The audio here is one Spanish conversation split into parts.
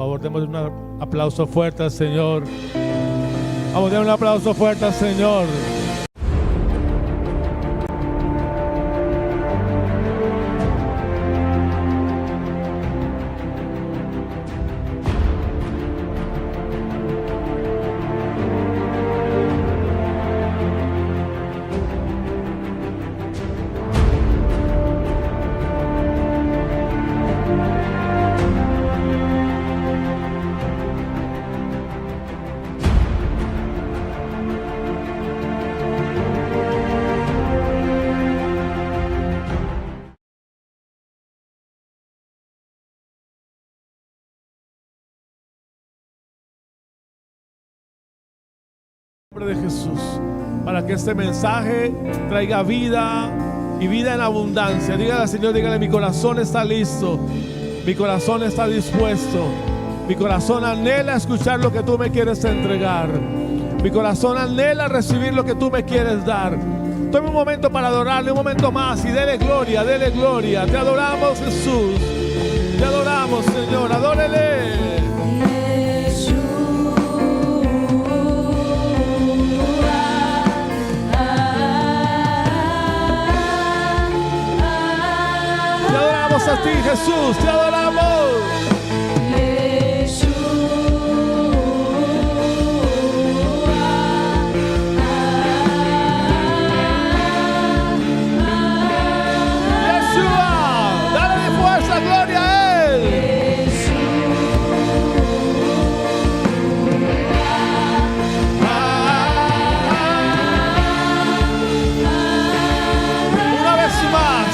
Por favor, demos un aplauso fuerte al Señor. Vamos a dar un aplauso fuerte al Señor. De Jesús, para que este mensaje traiga vida y vida en abundancia. Dígale al Señor, dígale: mi corazón está listo, mi corazón está dispuesto, mi corazón anhela escuchar lo que tú me quieres entregar, mi corazón anhela recibir lo que tú me quieres dar. Tome un momento para adorarle, un momento más, y dele gloria, dele gloria. Te adoramos, Jesús, te adoramos, Señor, adórele. A ti, Jesús, te adoramos. Yeshua, dale fuerza, gloria a Él. Una vez más,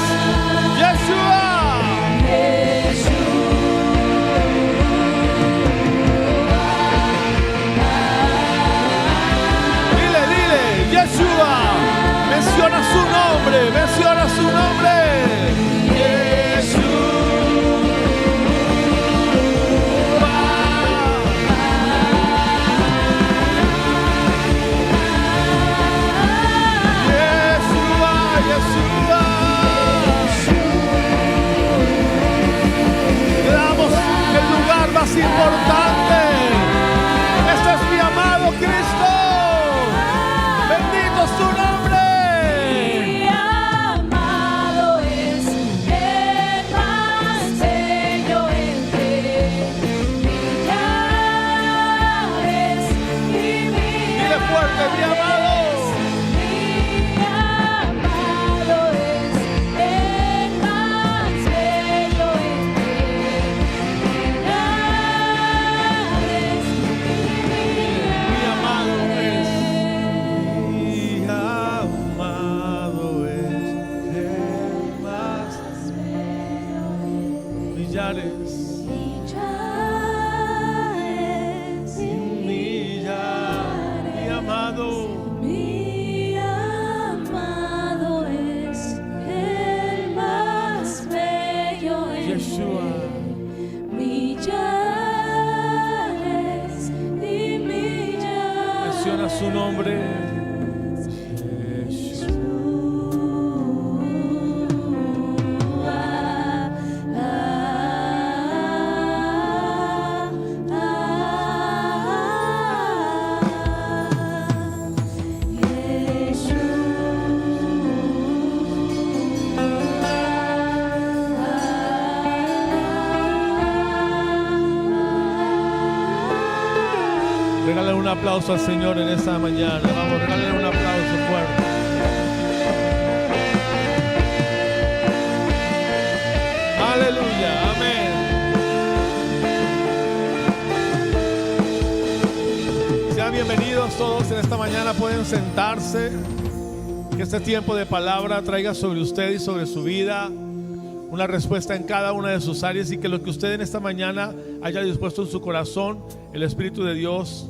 Yeshua. Menciona su nombre, menciona su nombre. Jesús. Yeshua, Yeshua. Le damos el lugar más importante. Este es mi amado Cristo. Bendito su nombre. Su nombre. Regálale un aplauso al Señor en esta mañana. Vamos, regálale un aplauso fuerte. Aleluya, amén. Sean bienvenidos todos en esta mañana. Pueden sentarse. Que este tiempo de palabra traiga sobre usted y sobre su vida una respuesta en cada una de sus áreas, y que lo que usted en esta mañana haya dispuesto en su corazón, el Espíritu de Dios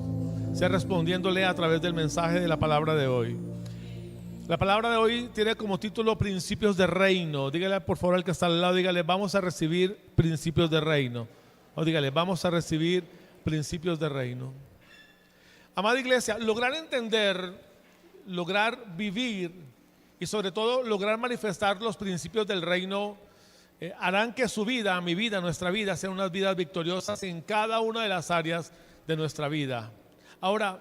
sea respondiéndole a través del mensaje de la palabra de hoy. La palabra de hoy tiene como título Principios de Reino. Dígale por favor al que está al lado, dígale: vamos a recibir principios de reino. O dígale: vamos a recibir principios de reino. Amada iglesia, lograr entender, lograr vivir y sobre todo lograr manifestar los principios del reino harán que su vida, mi vida, nuestra vida, sean unas vidas victoriosas en cada una de las áreas de nuestra vida. Ahora,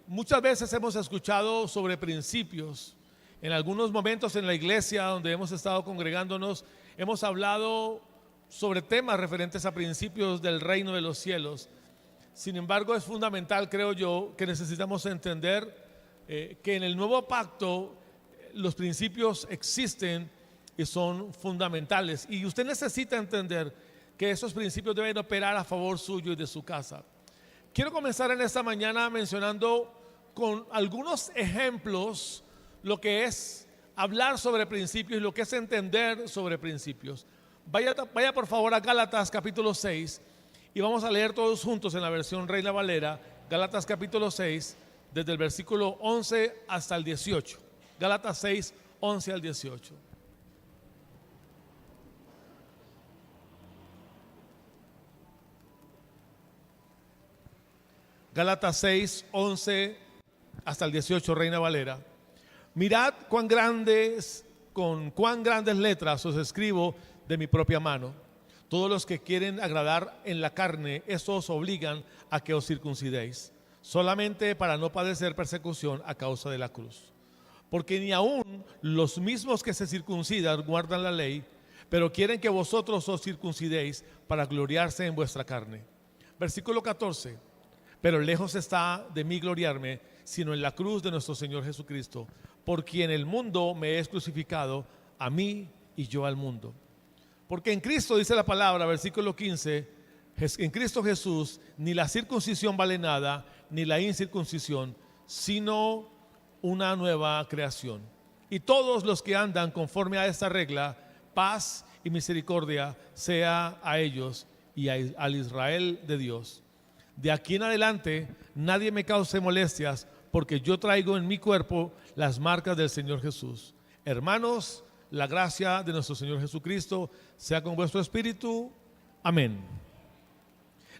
muchas veces hemos escuchado sobre principios. En algunos momentos en la iglesia donde hemos estado congregándonos, hemos hablado sobre temas referentes a principios del reino de los cielos. Sin embargo, es fundamental, creo yo, que necesitamos entender que en el nuevo pacto los principios existen y son fundamentales. Y usted necesita entender que esos principios deben operar a favor suyo y de su casa. Quiero comenzar en esta mañana mencionando con algunos ejemplos lo que es hablar sobre principios y lo que es entender sobre principios. Vaya por favor a Gálatas capítulo 6 y vamos a leer todos juntos en la versión Reina Valera, Gálatas capítulo 6, desde el versículo 11 hasta el 18. Gálatas 6, 11 al 18. Gálatas 6, 11 hasta el 18, Reina Valera. Mirad con cuán grandes letras os escribo de mi propia mano. Todos los que quieren agradar en la carne, eso os obligan a que os circuncidéis, solamente para no padecer persecución a causa de la cruz. Porque ni aun los mismos que se circuncidan guardan la ley, pero quieren que vosotros os circuncidéis para gloriarse en vuestra carne. Versículo 14. Pero lejos está de mí gloriarme, sino en la cruz de nuestro Señor Jesucristo, por quien el mundo me es crucificado, a mí y yo al mundo. Porque en Cristo, dice la palabra, versículo 15, en Cristo Jesús ni la circuncisión vale nada, ni la incircuncisión, sino una nueva creación. Y todos los que andan conforme a esta regla, paz y misericordia sea a ellos y al Israel de Dios. De aquí en adelante nadie me cause molestias, porque yo traigo en mi cuerpo las marcas del Señor Jesús. Hermanos, la gracia de nuestro Señor Jesucristo sea con vuestro espíritu. Amén.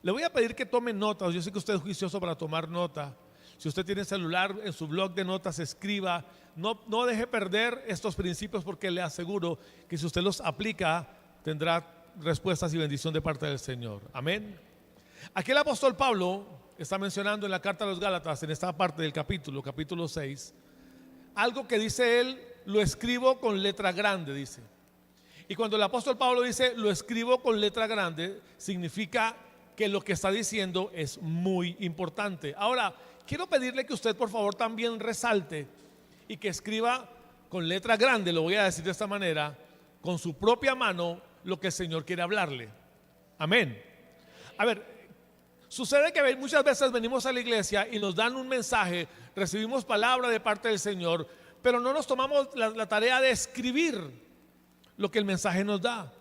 Le voy a pedir que tome notas. Yo sé que usted es juicioso para tomar nota. Si usted tiene celular, en su blog de notas escriba. No deje perder estos principios, porque le aseguro que si usted los aplica tendrá respuestas y bendición de parte del Señor. Amén. Aquí el apóstol Pablo está mencionando en la carta a los Gálatas, en esta parte del capítulo 6, algo que dice él: lo escribo con letra grande, dice. Y cuando el apóstol Pablo dice lo escribo con letra grande, significa que lo que está diciendo es muy importante. Ahora, quiero pedirle que usted por favor también resalte y que escriba con letra grande, lo voy a decir de esta manera, con su propia mano, lo que el Señor quiere hablarle. Amén. A ver, sucede que muchas veces venimos a la iglesia y nos dan un mensaje, recibimos palabra de parte del Señor, pero no nos tomamos la tarea de escribir lo que el mensaje nos da.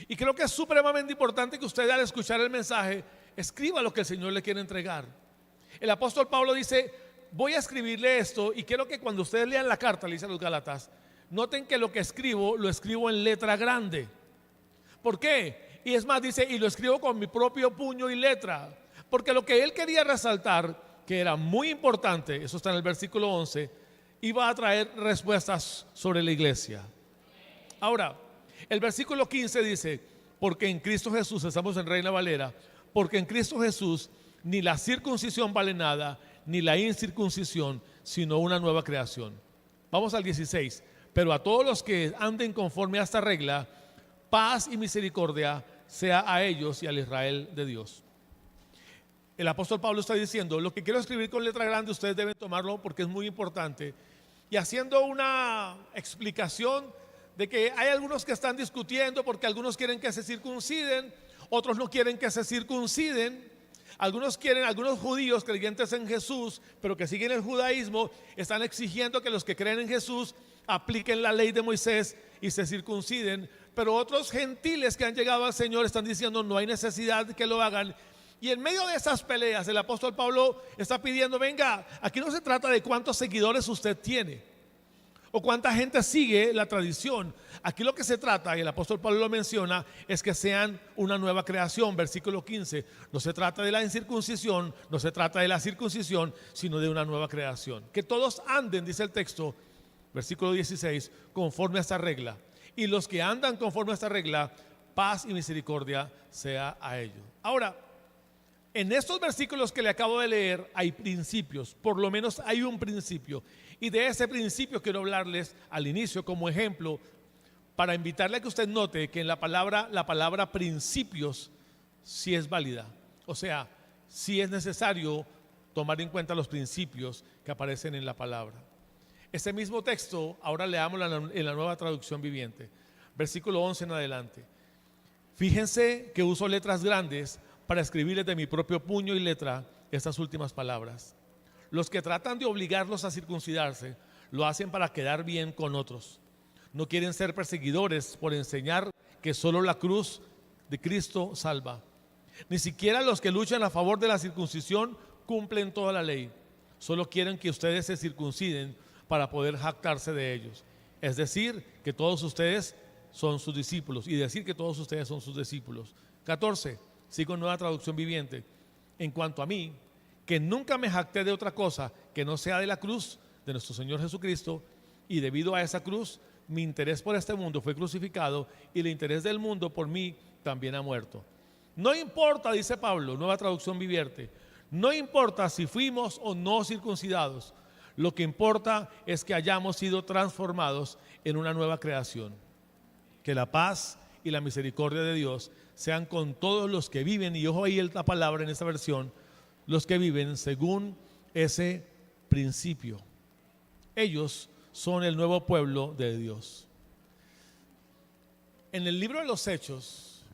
Y creo que es supremamente importante que usted, al escuchar el mensaje, escriba lo que el Señor le quiere entregar. El apóstol Pablo dice: voy a escribirle esto, y quiero que cuando ustedes lean la carta, le dice a los Gálatas, noten que lo que escribo, lo escribo en letra grande. ¿Por qué? Y es más, dice, y lo escribo con mi propio puño y letra, porque lo que él quería resaltar, que era muy importante, eso está en el versículo 11, iba a traer respuestas sobre la iglesia. Ahora, el versículo 15 dice: porque en Cristo Jesús, estamos en Reina Valera, porque en Cristo Jesús ni la circuncisión vale nada, ni la incircuncisión, sino una nueva creación. Vamos al 16. Pero a todos los que anden conforme a esta regla, paz y misericordia sea a ellos y al Israel de Dios. El apóstol Pablo está diciendo: lo que quiero escribir con letra grande, ustedes deben tomarlo porque es muy importante. Y haciendo una explicación de que hay algunos que están discutiendo, porque algunos quieren que se circunciden, otros no quieren que se circunciden. Algunos judíos creyentes en Jesús, pero que siguen el judaísmo, están exigiendo que los que creen en Jesús apliquen la ley de Moisés y se circunciden. Pero otros gentiles que han llegado al Señor están diciendo: no hay necesidad de que lo hagan. Y en medio de esas peleas, el apóstol Pablo está pidiendo: venga, aquí no se trata de cuántos seguidores usted tiene o cuánta gente sigue la tradición. Aquí lo que se trata, y el apóstol Pablo lo menciona, es que sean una nueva creación. Versículo 15, no se trata de la incircuncisión, no se trata de la circuncisión, sino de una nueva creación. Que todos anden, dice el texto, versículo 16, conforme a esta regla. Y los que andan conforme a esta regla, paz y misericordia sea a ellos. Ahora, en estos versículos que le acabo de leer hay principios, por lo menos hay un principio. Y de ese principio quiero hablarles al inicio como ejemplo para invitarle a que usted note que en la palabra principios sí es válida. O sea, sí es necesario tomar en cuenta los principios que aparecen en la palabra. Ese mismo texto, ahora leámoslo en la Nueva Traducción Viviente, versículo 11 en adelante. Fíjense que uso letras grandes para escribirles de mi propio puño y letra estas últimas palabras. Los que tratan de obligarlos a circuncidarse lo hacen para quedar bien con otros. No quieren ser perseguidores por enseñar que solo la cruz de Cristo salva. Ni siquiera los que luchan a favor de la circuncisión cumplen toda la ley. Solo quieren que ustedes se circunciden para poder jactarse de ellos. Es decir, que todos ustedes son sus discípulos y decir que todos ustedes son sus discípulos. 14, sigo en Nueva Traducción Viviente. En cuanto a mí, que nunca me jacté de otra cosa que no sea de la cruz de nuestro Señor Jesucristo, y debido a esa cruz, mi interés por este mundo fue crucificado y el interés del mundo por mí también ha muerto. No importa, dice Pablo, Nueva Traducción Viviente, no importa si fuimos o no circuncidados, lo que importa es que hayamos sido transformados en una nueva creación. Que la paz y la misericordia de Dios sean con todos los que viven, y ojo ahí la palabra en esta versión, los que viven según ese principio. Ellos son el nuevo pueblo de Dios. En el libro de los Hechos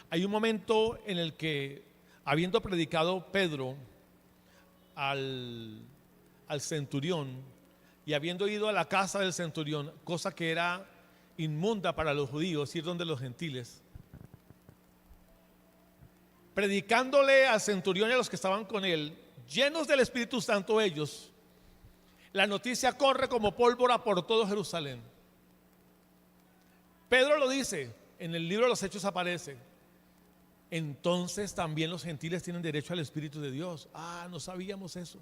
hay un momento en el que, habiendo predicado Pedro al centurión y habiendo ido a la casa del centurión, cosa que era inmunda para los judíos, ir donde los gentiles, predicándole al centurión y a los que estaban con él, llenos del Espíritu Santo ellos, la noticia corre como pólvora por todo Jerusalén. Pedro lo dice, en el libro de los Hechos aparece. Entonces también los gentiles tienen derecho al Espíritu de Dios. No sabíamos eso.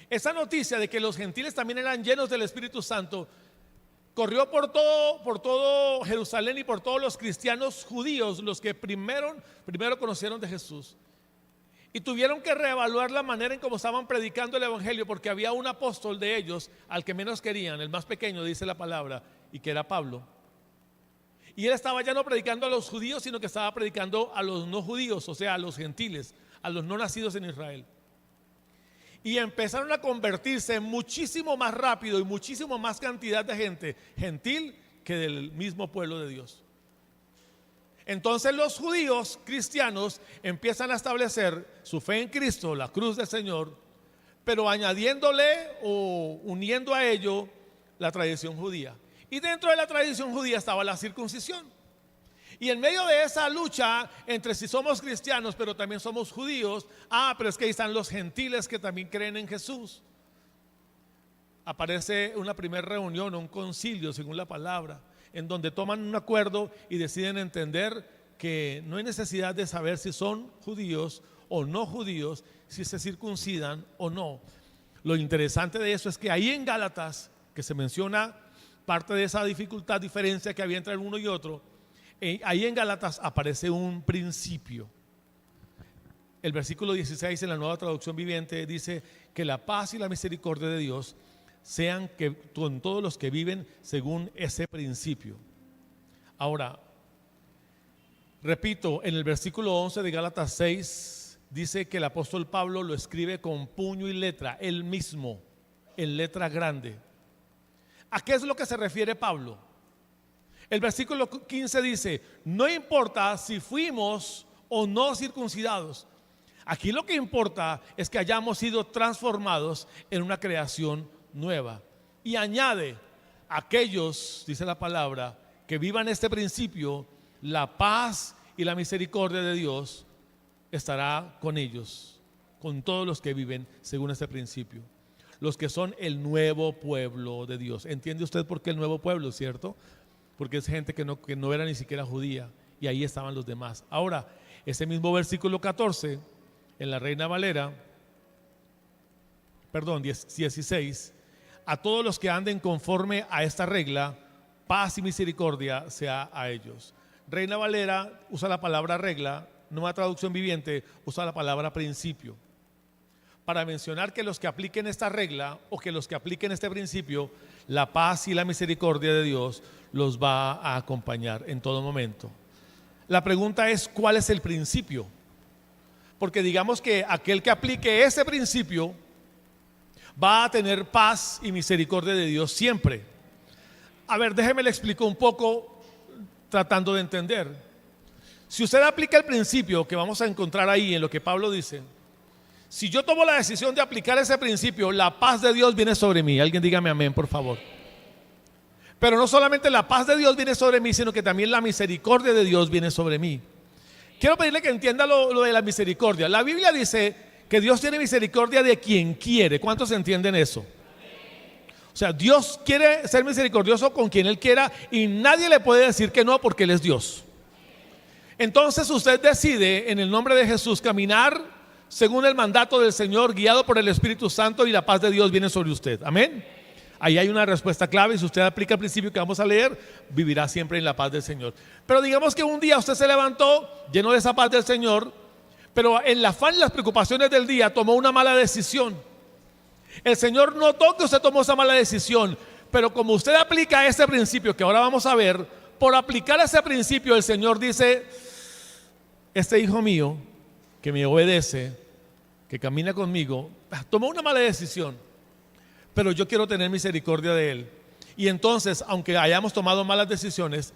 Esa noticia de que los gentiles también eran llenos del Espíritu Santo corrió por todo Jerusalén y por todos los cristianos judíos, los que primero conocieron de Jesús. Y tuvieron que reevaluar la manera en cómo estaban predicando el evangelio, porque había un apóstol de ellos al que menos querían, el más pequeño, dice la palabra, y que era Pablo. Y él estaba ya no predicando a los judíos, sino que estaba predicando a los no judíos, o sea, a los gentiles, a los no nacidos en Israel. Y empezaron a convertirse muchísimo más rápido y muchísimo más cantidad de gente gentil que del mismo pueblo de Dios. Entonces los judíos cristianos empiezan a establecer su fe en Cristo, la cruz del Señor, pero añadiéndole o uniendo a ello la tradición judía. Y dentro de la tradición judía estaba la circuncisión. Y en medio de esa lucha entre si somos cristianos pero también somos judíos, pero es que ahí están los gentiles que también creen en Jesús. Aparece una primera reunión, un concilio según la palabra, en donde toman un acuerdo y deciden entender que no hay necesidad de saber si son judíos o no judíos, si se circuncidan o no. Lo interesante de eso es que ahí en Gálatas, que se menciona parte de esa diferencia que había entre uno y otro, ahí en Gálatas aparece un principio. El versículo 16 en la Nueva Traducción Viviente dice que la paz y la misericordia de Dios sean con todos los que viven según ese principio. Ahora, repito, en el versículo 11 de Gálatas 6 dice que el apóstol Pablo lo escribe con puño y letra, él mismo, en letra grande. ¿A qué es lo que se refiere Pablo? El versículo 15 dice, no importa si fuimos o no circuncidados. Aquí lo que importa es que hayamos sido transformados en una creación nueva. Y añade, aquellos, dice la palabra, que vivan este principio, la paz y la misericordia de Dios estará con ellos, con todos los que viven según este principio. Los que son el nuevo pueblo de Dios. ¿Entiende usted por qué el nuevo pueblo, cierto? Porque es gente que no era ni siquiera judía, y ahí estaban los demás. Ahora, ese mismo versículo 14, en la Reina Valera, 16, a todos los que anden conforme a esta regla, paz y misericordia sea a ellos. Reina Valera usa la palabra regla, Nueva Traducción Viviente usa la palabra principio, para mencionar que los que apliquen esta regla o que los que apliquen este principio, la paz y la misericordia de Dios los va a acompañar en todo momento. La pregunta es, ¿cuál es el principio? Porque digamos que aquel que aplique ese principio va a tener paz y misericordia de Dios siempre. A ver, déjeme le explico un poco tratando de entender. Si usted aplica el principio que vamos a encontrar ahí en lo que Pablo dice, si yo tomo la decisión de aplicar ese principio, la paz de Dios viene sobre mí. Alguien dígame amén, por favor. Pero no solamente la paz de Dios viene sobre mí, sino que también la misericordia de Dios viene sobre mí. Quiero pedirle que entienda lo de la misericordia. La Biblia dice que Dios tiene misericordia de quien quiere. ¿Cuántos entienden eso? O sea, Dios quiere ser misericordioso con quien Él quiera y nadie le puede decir que no porque Él es Dios. Entonces usted decide en el nombre de Jesús caminar según el mandato del Señor, guiado por el Espíritu Santo, y la paz de Dios viene sobre usted. Amén. Ahí hay una respuesta clave. Si usted aplica el principio que vamos a leer, vivirá siempre en la paz del Señor. Pero digamos que un día usted se levantó lleno de esa paz del Señor, pero en el afán y las preocupaciones del día tomó una mala decisión. El Señor notó que usted tomó esa mala decisión, pero como usted aplica ese principio que ahora vamos a ver, por aplicar ese principio el Señor dice: este hijo mío que me obedece, que camina conmigo, tomó una mala decisión, pero yo quiero tener misericordia de él. Y entonces, aunque hayamos tomado malas decisiones,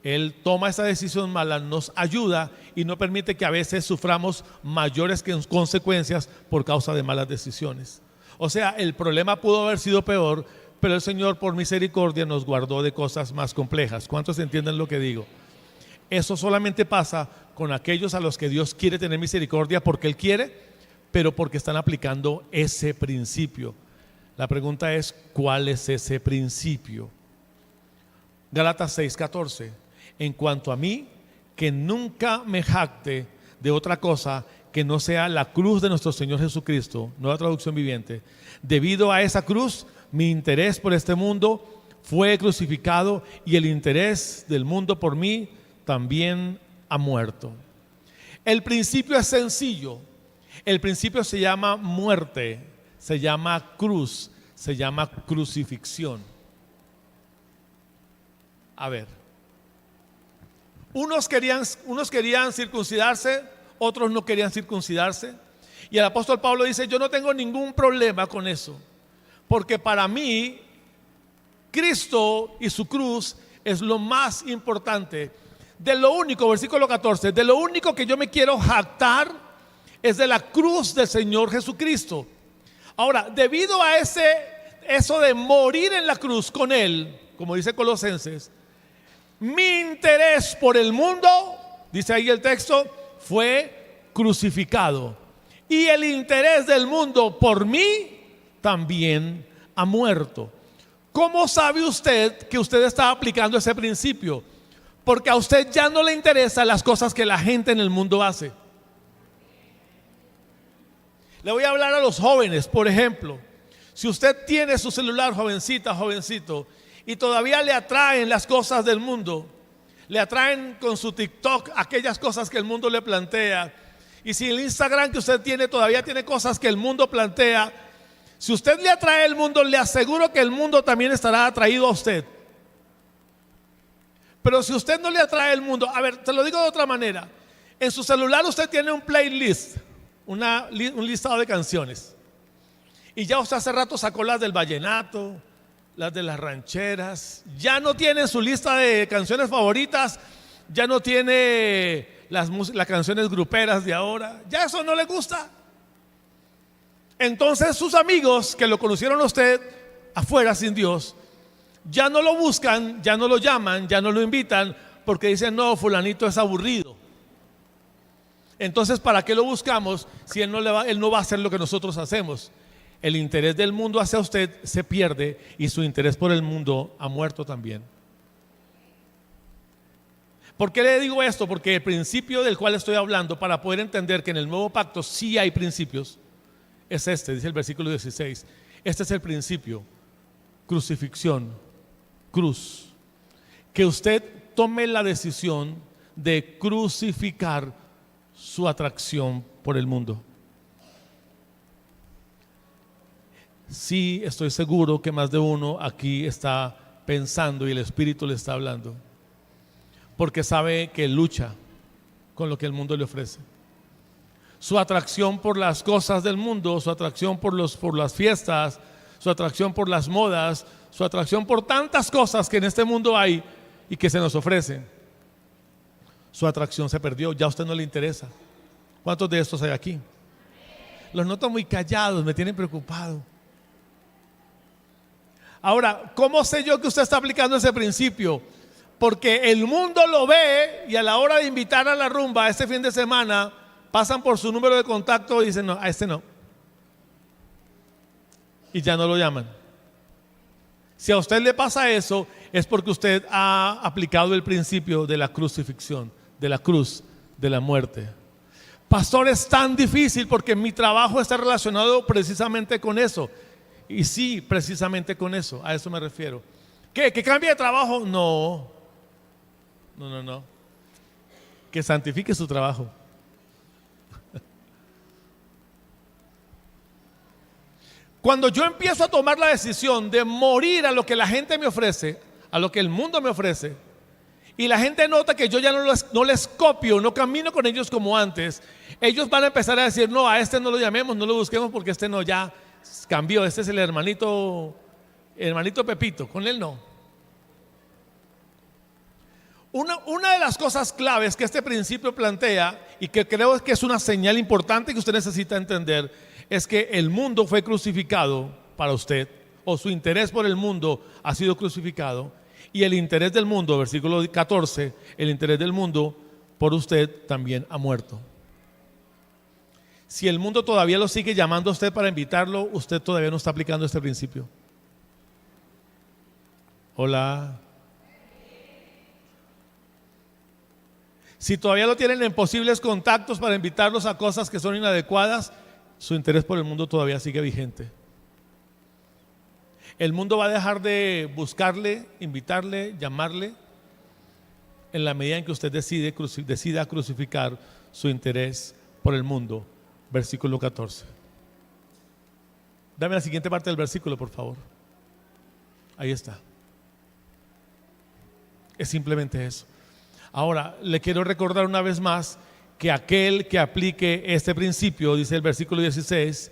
Él toma esa decisión mala, nos ayuda y no permite que a veces suframos mayores consecuencias por causa de malas decisiones. O sea, el problema pudo haber sido peor, pero el Señor por misericordia nos guardó de cosas más complejas. ¿Cuántos entienden lo que digo? Eso solamente pasa con aquellos a los que Dios quiere tener misericordia porque Él quiere, pero porque están aplicando ese principio. La pregunta es, ¿cuál es ese principio? Gálatas 6:14. En cuanto a mí, que nunca me jacte de otra cosa que no sea la cruz de nuestro Señor Jesucristo, Nueva Traducción Viviente. Debido a esa cruz, mi interés por este mundo fue crucificado y el interés del mundo por mí también ha muerto. El principio es sencillo. El principio se llama muerte, se llama cruz, se llama crucifixión. A ver, unos querían circuncidarse, otros no querían circuncidarse. Y el apóstol Pablo dice: yo no tengo ningún problema con eso, porque para mí Cristo y su cruz es lo más importante. De lo único, versículo 14, de lo único que yo me quiero jactar es de la cruz del Señor Jesucristo. Ahora, debido a eso de morir en la cruz con Él, como dice Colosenses, mi interés por el mundo, dice ahí el texto, fue crucificado. Y el interés del mundo por mí también ha muerto. ¿Cómo sabe usted que usted está aplicando ese principio? Porque a usted ya no le interesan las cosas que la gente en el mundo hace. Le voy a hablar a los jóvenes, por ejemplo. Si usted tiene su celular, jovencita, jovencito, y todavía le atraen las cosas del mundo, le atraen con su TikTok aquellas cosas que el mundo le plantea, y si el Instagram que usted tiene todavía tiene cosas que el mundo plantea, si usted le atrae el mundo, le aseguro que el mundo también estará atraído a usted. Pero si usted no le atrae el mundo, a ver, te lo digo de otra manera. En su celular usted tiene un playlist, un listado de canciones, y ya usted hace rato sacó las del vallenato, las de las rancheras. Ya no tiene su lista de canciones favoritas, ya no tiene las canciones gruperas de ahora, ya eso no le gusta. Entonces sus amigos que lo conocieron a usted afuera sin Dios, ya no lo buscan, ya no lo llaman, ya no lo invitan, porque dicen: no, fulanito es aburrido. Entonces, ¿para qué lo buscamos si él no va a hacer lo que nosotros hacemos? El interés del mundo hacia usted se pierde y su interés por el mundo ha muerto también. ¿Por qué le digo esto? Porque el principio del cual estoy hablando, para poder entender que en el nuevo pacto sí hay principios, es este, dice el versículo 16. Este es el principio. crucifixión, cruz. Que usted tome la decisión de crucificar su atracción por el mundo. Sí, estoy seguro que más de uno aquí está pensando y el Espíritu le está hablando, porque sabe que lucha con lo que el mundo le ofrece. Su atracción por las cosas del mundo, su atracción por las fiestas, su atracción por las modas, su atracción por tantas cosas que en este mundo hay y que se nos ofrecen. Su atracción se perdió, ya a usted no le interesa. ¿Cuántos de estos hay aquí? Los noto muy callados, me tienen preocupado. Ahora, ¿cómo sé yo que usted está aplicando ese principio? Porque el mundo lo ve y a la hora de invitar a la rumba este fin de semana, pasan por su número de contacto y dicen, no, a este no. Y ya no lo llaman. Si a usted le pasa eso, es porque usted ha aplicado el principio de la crucifixión, de la cruz, de la muerte. Pastor, es tan difícil porque mi trabajo está relacionado precisamente con eso. Y sí, precisamente con eso, a eso me refiero. ¿Qué? ¿Que cambie de trabajo? No. Que santifique su trabajo. Cuando yo empiezo a tomar la decisión de morir a lo que la gente me ofrece, a lo que el mundo me ofrece, y la gente nota que yo ya no les copio, no camino con ellos como antes, ellos van a empezar a decir, no, a este no lo llamemos, no lo busquemos porque este no, ya cambió, este es el hermanito Pepito, con él no. Una de las cosas claves que este principio plantea y que creo que es una señal importante que usted necesita entender es que el mundo fue crucificado para usted, o su interés por el mundo ha sido crucificado, y el interés del mundo, versículo 14, el interés del mundo por usted también ha muerto. Si el mundo todavía lo sigue llamando a usted para invitarlo, usted todavía no está aplicando este principio. Hola. Si todavía lo tienen en posibles contactos para invitarlos a cosas que son inadecuadas, su interés por el mundo todavía sigue vigente. El mundo va a dejar de buscarle, invitarle, llamarle, en la medida en que usted decida crucificar su interés por el mundo. Versículo 14. Dame la siguiente parte del versículo, por favor. Ahí está. Es simplemente eso. Ahora, le quiero recordar una vez más que aquel que aplique este principio, dice el versículo 16,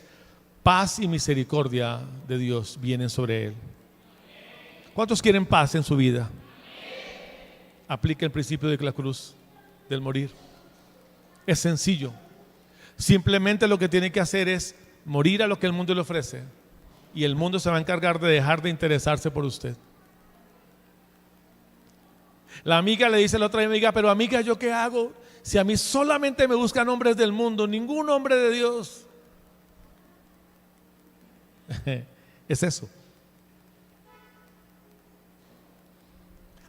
paz y misericordia de Dios vienen sobre él. ¿Cuántos quieren paz en su vida? Aplica el principio de la cruz, del morir. Es sencillo. Simplemente lo que tiene que hacer es morir a lo que el mundo le ofrece, y el mundo se va a encargar de dejar de interesarse por usted. La amiga le dice a la otra amiga, pero amiga, ¿yo qué hago? Si a mí solamente me buscan hombres del mundo, ningún hombre de Dios. Es eso.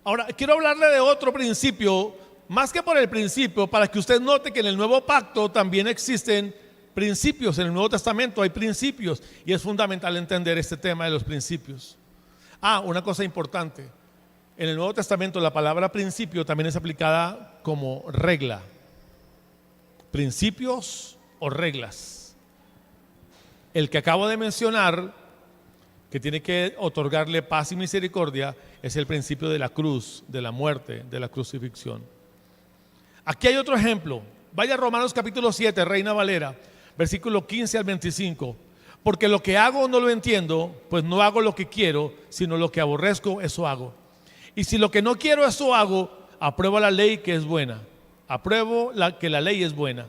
Ahora, quiero hablarle de otro principio, más que por el principio, para que usted note que en el Nuevo Pacto también existen principios. En el Nuevo Testamento hay principios y es fundamental entender este tema de los principios. Una cosa importante. En el Nuevo Testamento la palabra principio también es aplicada como regla. Principios o reglas. El que acabo de mencionar, que tiene que otorgarle paz y misericordia, es el principio de la cruz, de la muerte, de la crucifixión. Aquí hay otro ejemplo. Vaya a Romanos capítulo 7, Reina Valera, versículo 15 al 25. Porque lo que hago no lo entiendo, pues no hago lo que quiero, sino lo que aborrezco, eso hago. Y si lo que no quiero, eso hago, apruebo la ley que es buena. Apruebo que la ley es buena.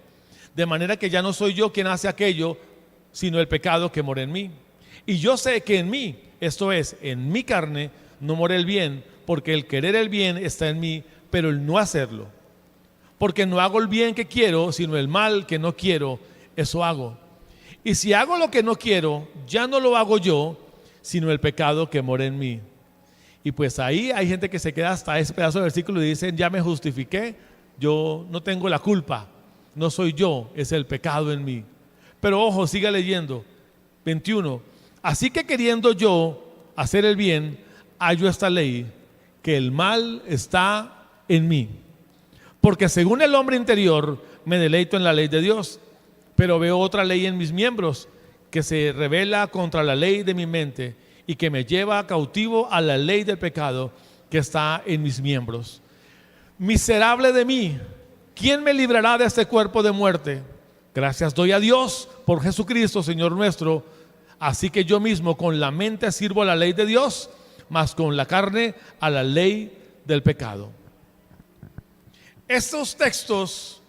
De manera que ya no soy yo quien hace aquello, sino el pecado que mora en mí. Y yo sé que en mí, esto es, en mi carne, no mora el bien, porque el querer el bien está en mí, pero el no hacerlo. Porque no hago el bien que quiero, sino el mal que no quiero, eso hago. Y si hago lo que no quiero, ya no lo hago yo, sino el pecado que mora en mí. Y pues ahí hay gente que se queda hasta ese pedazo de versículo y dicen, ya me justifiqué, yo no tengo la culpa, no soy yo, es el pecado en mí. Pero ojo, siga leyendo. 21. Así que queriendo yo hacer el bien, hallo esta ley, que el mal está en mí. Porque según el hombre interior me deleito en la ley de Dios, pero veo otra ley en mis miembros que se rebela contra la ley de mi mente y que me lleva cautivo a la ley del pecado que está en mis miembros. Miserable de mí, ¿quién me librará de este cuerpo de muerte? Gracias doy a Dios por Jesucristo, Señor nuestro. Así que yo mismo con la mente sirvo a la ley de Dios, mas con la carne a la ley del pecado. Estos textos,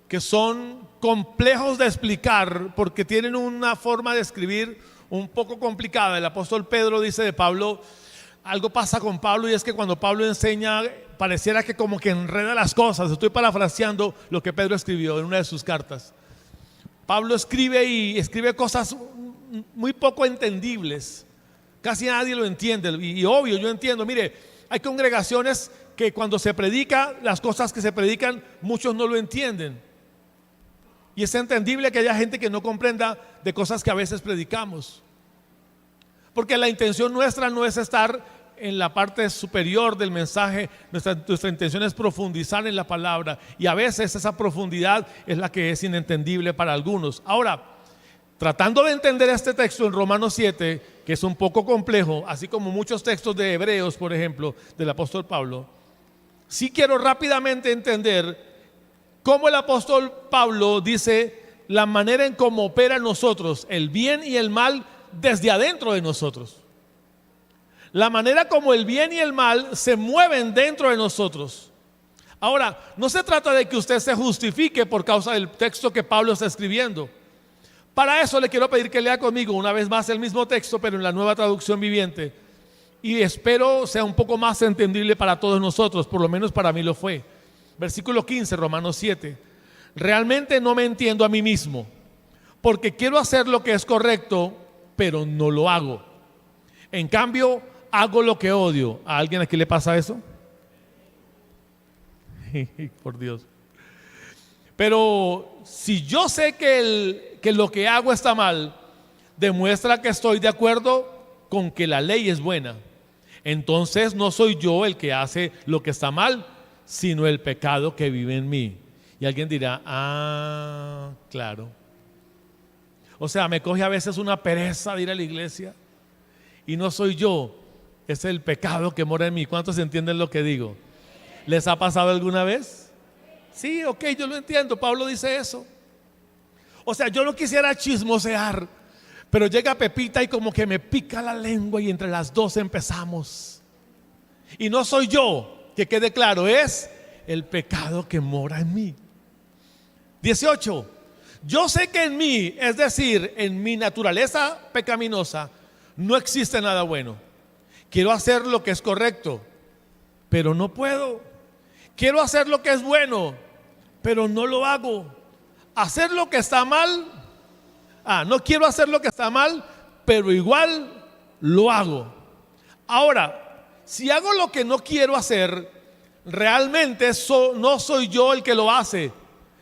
que son complejos de explicar porque tienen una forma de escribir un poco complicada. El apóstol Pedro dice de Pablo, algo pasa con Pablo, y es que cuando Pablo enseña pareciera que como que enreda las cosas. Estoy parafraseando lo que Pedro escribió en una de sus cartas. Pablo escribe cosas muy poco entendibles, casi nadie lo entiende, y obvio, yo entiendo. Mire, hay congregaciones que cuando se predica, las cosas que se predican, muchos no lo entienden, y es entendible que haya gente que no comprenda de cosas que a veces predicamos, porque la intención nuestra no es estar en la parte superior del mensaje. Nuestra intención es profundizar en la palabra, y a veces esa profundidad es la que es inentendible para algunos. Ahora, tratando de entender este texto en Romanos 7, que es un poco complejo, así como muchos textos de Hebreos, por ejemplo, del apóstol Pablo, sí quiero rápidamente entender cómo el apóstol Pablo dice la manera en cómo opera en nosotros el bien y el mal desde adentro de nosotros. La manera como el bien y el mal se mueven dentro de nosotros. Ahora, no se trata de que usted se justifique por causa del texto que Pablo está escribiendo. Para eso le quiero pedir que lea conmigo una vez más el mismo texto, pero en la Nueva Traducción Viviente, y espero sea un poco más entendible para todos nosotros, por lo menos para mí lo fue. Versículo 15, Romanos 7. Realmente no me entiendo a mí mismo, porque quiero hacer lo que es correcto, pero no lo hago. En cambio, hago lo que odio. ¿A alguien aquí le pasa eso? Por Dios. Pero si yo sé que lo que hago está mal, demuestra que estoy de acuerdo con que la ley es buena. Entonces no soy yo el que hace lo que está mal, sino el pecado que vive en mí. Y alguien dirá, claro. O sea, me coge a veces una pereza de ir a la iglesia, y no soy yo, es el pecado que mora en mí. ¿Cuántos entienden lo que digo? ¿Les ha pasado alguna vez? Sí, ok, yo lo entiendo. Pablo dice eso. O sea, yo no quisiera chismosear, pero llega Pepita y como que me pica la lengua, y entre las dos empezamos. Y no soy yo, que quede claro, es el pecado que mora en mí. 18. Yo sé que en mí, es decir, en mi naturaleza pecaminosa, no existe nada bueno. Quiero hacer lo que es correcto, pero no puedo. Quiero hacer lo que es bueno, pero no lo hago. Hacer lo que está mal, no quiero hacer lo que está mal, pero igual lo hago. Ahora, si hago lo que no quiero hacer, realmente no soy yo el que lo hace.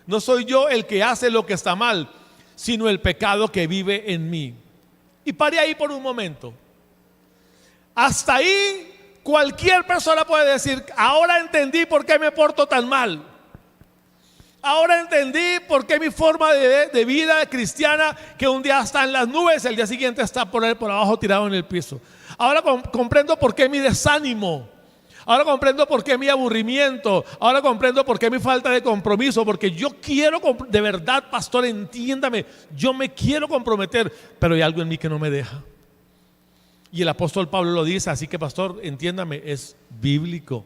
No soy yo el que hace lo que está mal, sino el pecado que vive en mí. Y pare ahí por un momento. Hasta ahí cualquier persona puede decir, ahora entendí por qué me porto tan mal. Ahora entendí por qué mi forma de vida cristiana, que un día está en las nubes, el día siguiente está por abajo tirado en el piso. Ahora comprendo por qué mi desánimo. Ahora comprendo por qué mi aburrimiento. Ahora comprendo por qué mi falta de compromiso. Porque yo quiero, de verdad, pastor, entiéndame, yo me quiero comprometer, pero hay algo en mí que no me deja. Y el apóstol Pablo lo dice, así que, pastor, entiéndame, es bíblico.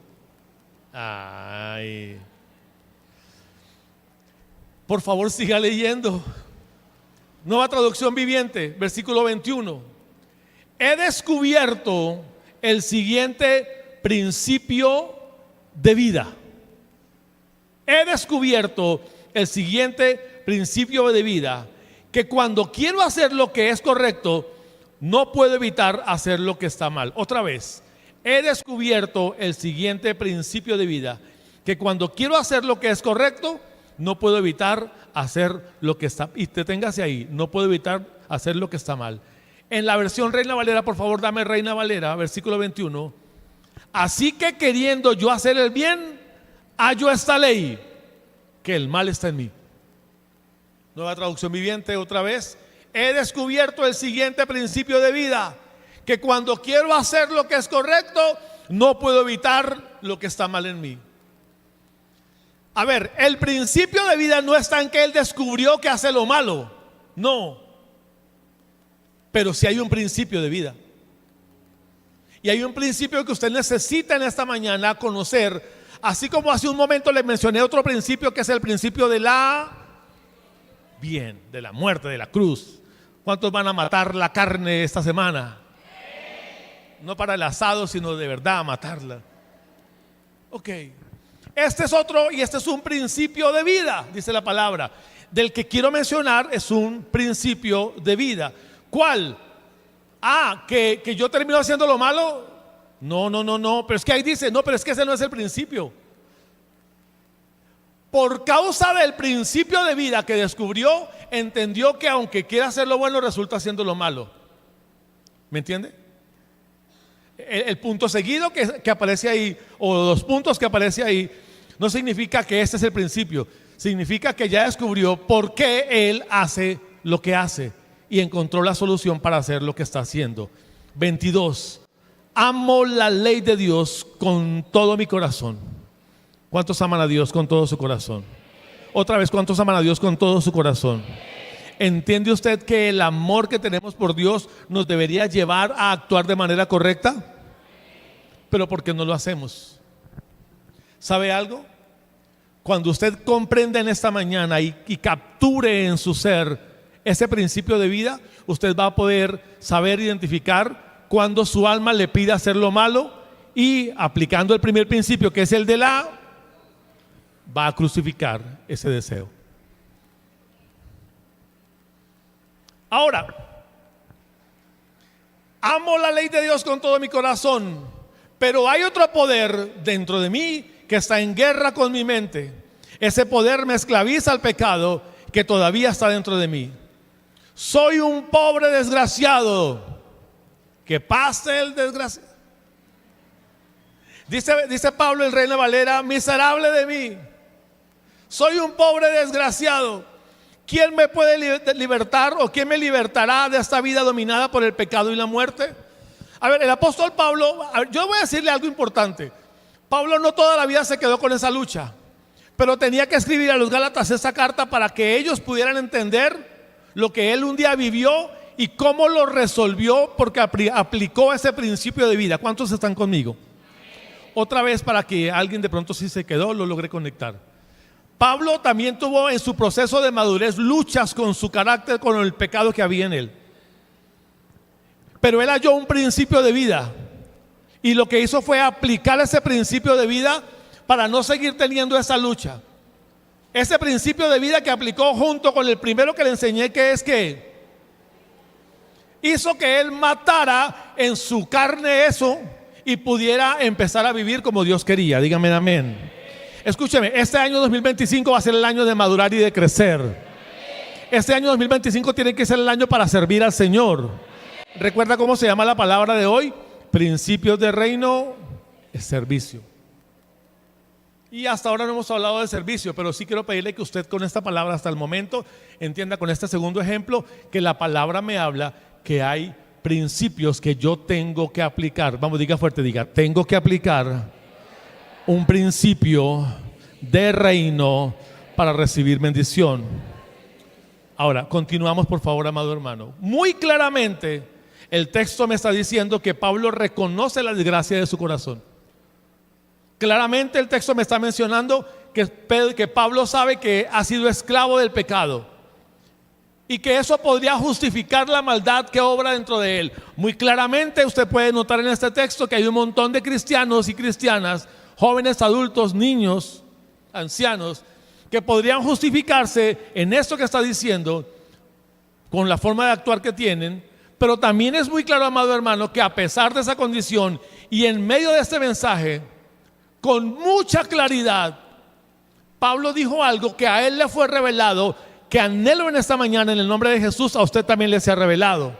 Por favor, siga leyendo. Nueva Traducción Viviente, versículo 21. He descubierto el siguiente principio de vida. He descubierto el siguiente principio de vida, que cuando quiero hacer lo que es correcto, no puedo evitar hacer lo que está mal. Otra vez, he descubierto el siguiente principio de vida, que cuando quiero hacer lo que es correcto, no puedo evitar hacer lo que está, y deténgase ahí, no puedo evitar hacer lo que está mal. En la versión Reina Valera, por favor, dame Reina Valera, versículo 21. Así que queriendo yo hacer el bien, hallo esta ley, que el mal está en mí. Nueva traducción viviente otra vez. He descubierto el siguiente principio de vida, que cuando quiero hacer lo que es correcto, no puedo evitar lo que está mal en mí. A ver, el principio de vida no está en que él descubrió que hace lo malo, no. Pero sí hay un principio de vida. Y hay un principio que usted necesita en esta mañana conocer, así como hace un momento le mencioné otro principio que es el principio de la de la muerte, de la cruz. ¿Cuántos van a matar la carne esta semana? No para el asado, sino de verdad a matarla. Ok. Este es otro y este es un principio de vida, dice la palabra. Del que quiero mencionar es un principio de vida. ¿Cuál? Que yo termino haciendo lo malo. No, pero es que ahí dice, no, pero es que ese no es el principio. Por causa del principio de vida que descubrió, entendió que aunque quiera hacer lo bueno, resulta haciendo lo malo. ¿Me entiende? El punto seguido que aparece ahí, o los puntos que aparece ahí, no significa que este es el principio. Significa que ya descubrió por qué él hace lo que hace y encontró la solución para hacer lo que está haciendo. 22. Amo la ley de Dios con todo mi corazón. ¿Cuántos aman a Dios con todo su corazón? Otra vez, ¿cuántos aman a Dios con todo su corazón? ¿Entiende usted que el amor que tenemos por Dios nos debería llevar a actuar de manera correcta? Pero ¿por qué no lo hacemos? ¿Sabe algo? Cuando usted comprenda en esta mañana y capture en su ser ese principio de vida, usted va a poder saber identificar cuando su alma le pide hacer lo malo y aplicando el primer principio, que es el de va a crucificar ese deseo. Ahora, amo la ley de Dios con todo mi corazón, pero hay otro poder dentro de mí que está en guerra con mi mente. Ese poder me esclaviza al pecado que todavía está dentro de mí. Soy un pobre desgraciado. Que pase el desgraciado. Dice Pablo en Reina Valera, miserable de mí. Soy un pobre desgraciado. ¿Quién me puede libertar o quién me libertará de esta vida dominada por el pecado y la muerte? A ver, el apóstol Pablo, yo voy a decirle algo importante. Pablo no toda la vida se quedó con esa lucha, pero tenía que escribir a los Gálatas esa carta para que ellos pudieran entender lo que él un día vivió y cómo lo resolvió, porque aplicó ese principio de vida. ¿Cuántos están conmigo? Otra vez, para que alguien de pronto sí se quedó, lo logré conectar. Pablo también tuvo en su proceso de madurez luchas con su carácter, con el pecado que había en él. Pero él halló un principio de vida y lo que hizo fue aplicar ese principio de vida para no seguir teniendo esa lucha. Ese principio de vida que aplicó junto con el primero que le enseñé, que es que hizo que él matara en su carne eso y pudiera empezar a vivir como Dios quería. Dígame amén. Escúcheme, este año 2025 va a ser el año de madurar y de crecer. Este año 2025 tiene que ser el año para servir al Señor. ¿Recuerda cómo se llama la palabra de hoy? Principios de reino es servicio. Y hasta ahora no hemos hablado de servicio, pero sí quiero pedirle que usted con esta palabra hasta el momento entienda con este segundo ejemplo que la palabra me habla que hay principios que yo tengo que aplicar. Vamos, diga fuerte, diga, tengo que aplicar un principio de reino para recibir bendición. Ahora, continuamos por favor, amado hermano. Muy claramente el texto me está diciendo que Pablo reconoce la desgracia de su corazón. Claramente el texto me está mencionando que Pablo sabe que ha sido esclavo del pecado y que eso podría justificar la maldad que obra dentro de él. Muy claramente usted puede notar en este texto que hay un montón de cristianos y cristianas, jóvenes, adultos, niños, ancianos, que podrían justificarse en esto que está diciendo con la forma de actuar que tienen. Pero también es muy claro, amado hermano, que a pesar de esa condición y en medio de este mensaje, con mucha claridad, Pablo dijo algo que a él le fue revelado, que anhelo en esta mañana en el nombre de Jesús a usted también le sea revelado.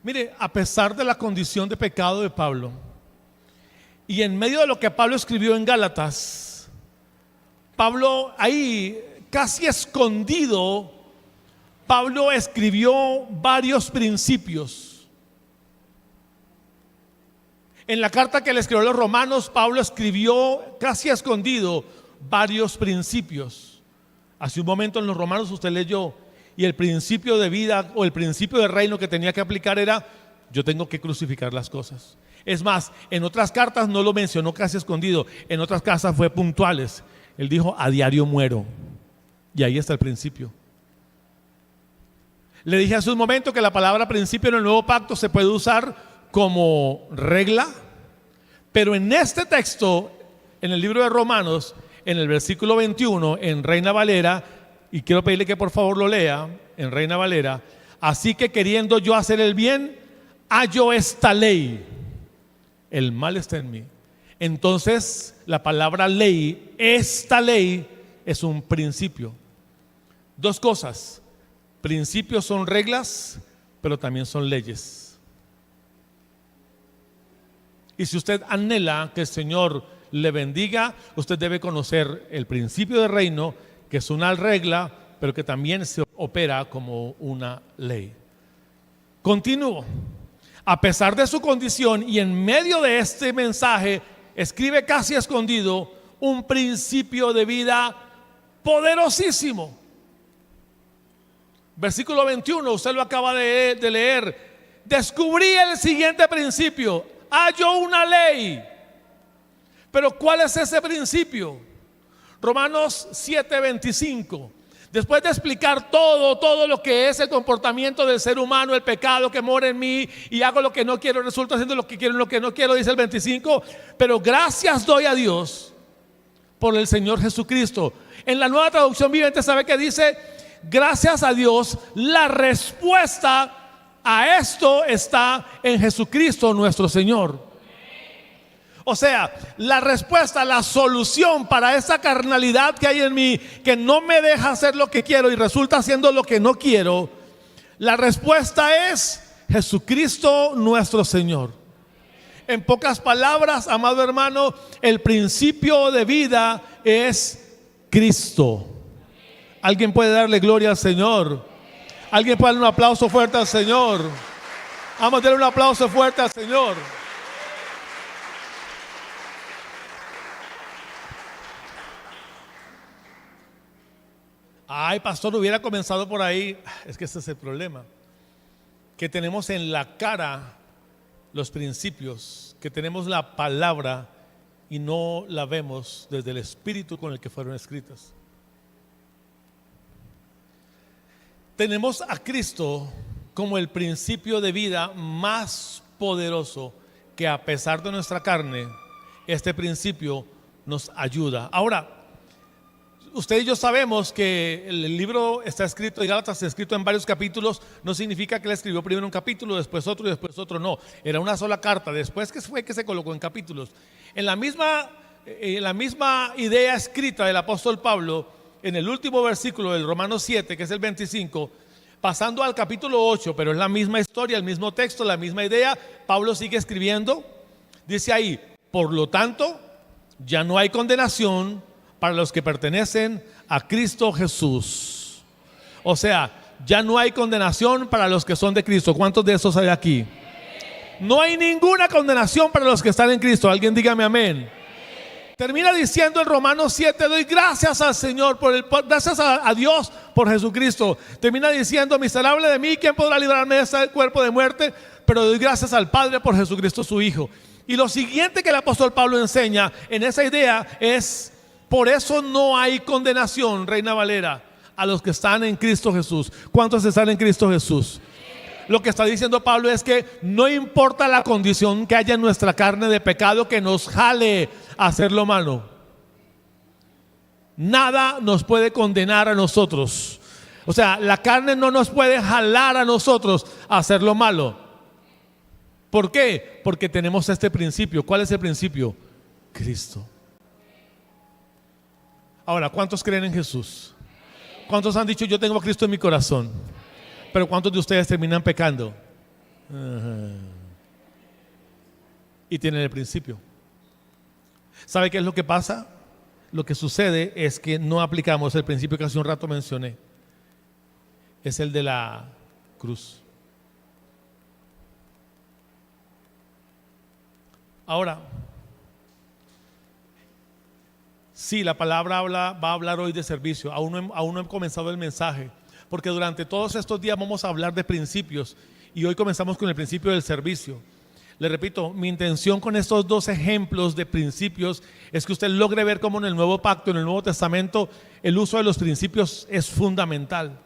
Mire, a pesar de la condición de pecado de Pablo, y en medio de lo que Pablo escribió en Gálatas, Pablo ahí casi escondido, Pablo escribió varios principios. En la carta que le escribió a los romanos, Pablo escribió casi escondido varios principios. Hace un momento en los romanos usted leyó, y el principio de vida o el principio de reino que tenía que aplicar era: yo tengo que crucificar las cosas. Es más, en otras cartas no lo mencionó casi escondido, en otras cartas fue puntuales. Él dijo: a diario muero. Y ahí está el principio. Le dije hace un momento que la palabra principio en el nuevo pacto se puede usar como regla, pero en este texto, en el libro de Romanos, en el versículo 21, en Reina Valera, y quiero pedirle que por favor lo lea en Reina Valera: así que queriendo yo hacer el bien, hallo esta ley, el mal está en mí. Entonces la palabra ley, esta ley, es un principio. Dos cosas: principios son reglas, pero también son leyes. Y si usted anhela que el Señor le bendiga, usted debe conocer el principio de reino, que es una regla, pero que también se opera como una ley. Continúo. A pesar de su condición y en medio de este mensaje, escribe casi escondido un principio de vida poderosísimo. Versículo 21, usted lo acaba de leer. Descubrí el siguiente principio: hallo una ley. Pero ¿cuál es ese principio? Romanos 7:25. Después de explicar todo lo que es el comportamiento del ser humano, el pecado que mora en mí, y hago lo que no quiero, resulta haciendo lo que quiero y lo que no quiero, dice el 25. Pero gracias doy a Dios por el Señor Jesucristo. En la Nueva Traducción Viviente, ¿sabe qué dice? Gracias a Dios, la respuesta a esto está en Jesucristo nuestro Señor. O sea, la respuesta, la solución para esa carnalidad que hay en mí, que no me deja hacer lo que quiero y resulta haciendo lo que no quiero, la respuesta es Jesucristo nuestro Señor. En pocas palabras, amado hermano, el principio de vida es Cristo. ¿Alguien puede darle gloria al Señor? ¿Alguien puede darle un aplauso fuerte al Señor? Vamos a darle un aplauso fuerte al Señor. Ay, pastor, hubiera comenzado por ahí. Es que ese es el problema, que tenemos en la cara los principios, que tenemos la palabra y no la vemos desde el espíritu con el que fueron escritas. Tenemos a Cristo como el principio de vida más poderoso, que a pesar de nuestra carne, este principio nos ayuda. Ahora, usted y yo sabemos que el libro está escrito, de Gálatas está escrito en varios capítulos. No significa que él escribió primero un capítulo, después otro y después otro. No, era una sola carta. Después que fue que se colocó en capítulos. En la misma idea escrita del apóstol Pablo, en el último versículo del Romanos 7, que es el 25, pasando al capítulo 8, pero es la misma historia, el mismo texto, la misma idea. Pablo sigue escribiendo. Dice ahí: por lo tanto, ya no hay condenación para los que pertenecen a Cristo Jesús. O sea, ya no hay condenación para los que son de Cristo. ¿Cuántos de esos hay aquí? No hay ninguna condenación para los que están en Cristo. Alguien dígame amén. Termina diciendo en Romanos 7: doy gracias al Señor, gracias a Dios por Jesucristo. Termina diciendo: miserable de mí, ¿quién podrá librarme de este cuerpo de muerte? Pero doy gracias al Padre por Jesucristo su Hijo. Y lo siguiente que el apóstol Pablo enseña en esa idea es: por eso no hay condenación, Reina Valera, a los que están en Cristo Jesús. ¿Cuántos están en Cristo Jesús? Lo que está diciendo Pablo es que no importa la condición que haya en nuestra carne de pecado que nos jale a hacer lo malo, nada nos puede condenar a nosotros. O sea, la carne no nos puede jalar a nosotros a hacer lo malo. ¿Por qué? Porque tenemos este principio. ¿Cuál es el principio? Cristo. Ahora, ¿cuántos creen en Jesús? ¿Cuántos han dicho: yo tengo a Cristo en mi corazón? Pero ¿cuántos de ustedes terminan pecando? Y tienen el principio. ¿Sabe qué es lo que pasa? Lo que sucede es que no aplicamos el principio que hace un rato mencioné. Es el de la cruz. Ahora, sí, la palabra va a hablar hoy de servicio. Aún no he comenzado el mensaje, porque durante todos estos días vamos a hablar de principios y hoy comenzamos con el principio del servicio. Le repito, mi intención con estos dos ejemplos de principios es que usted logre ver cómo en el Nuevo Pacto, en el Nuevo Testamento, el uso de los principios es fundamental.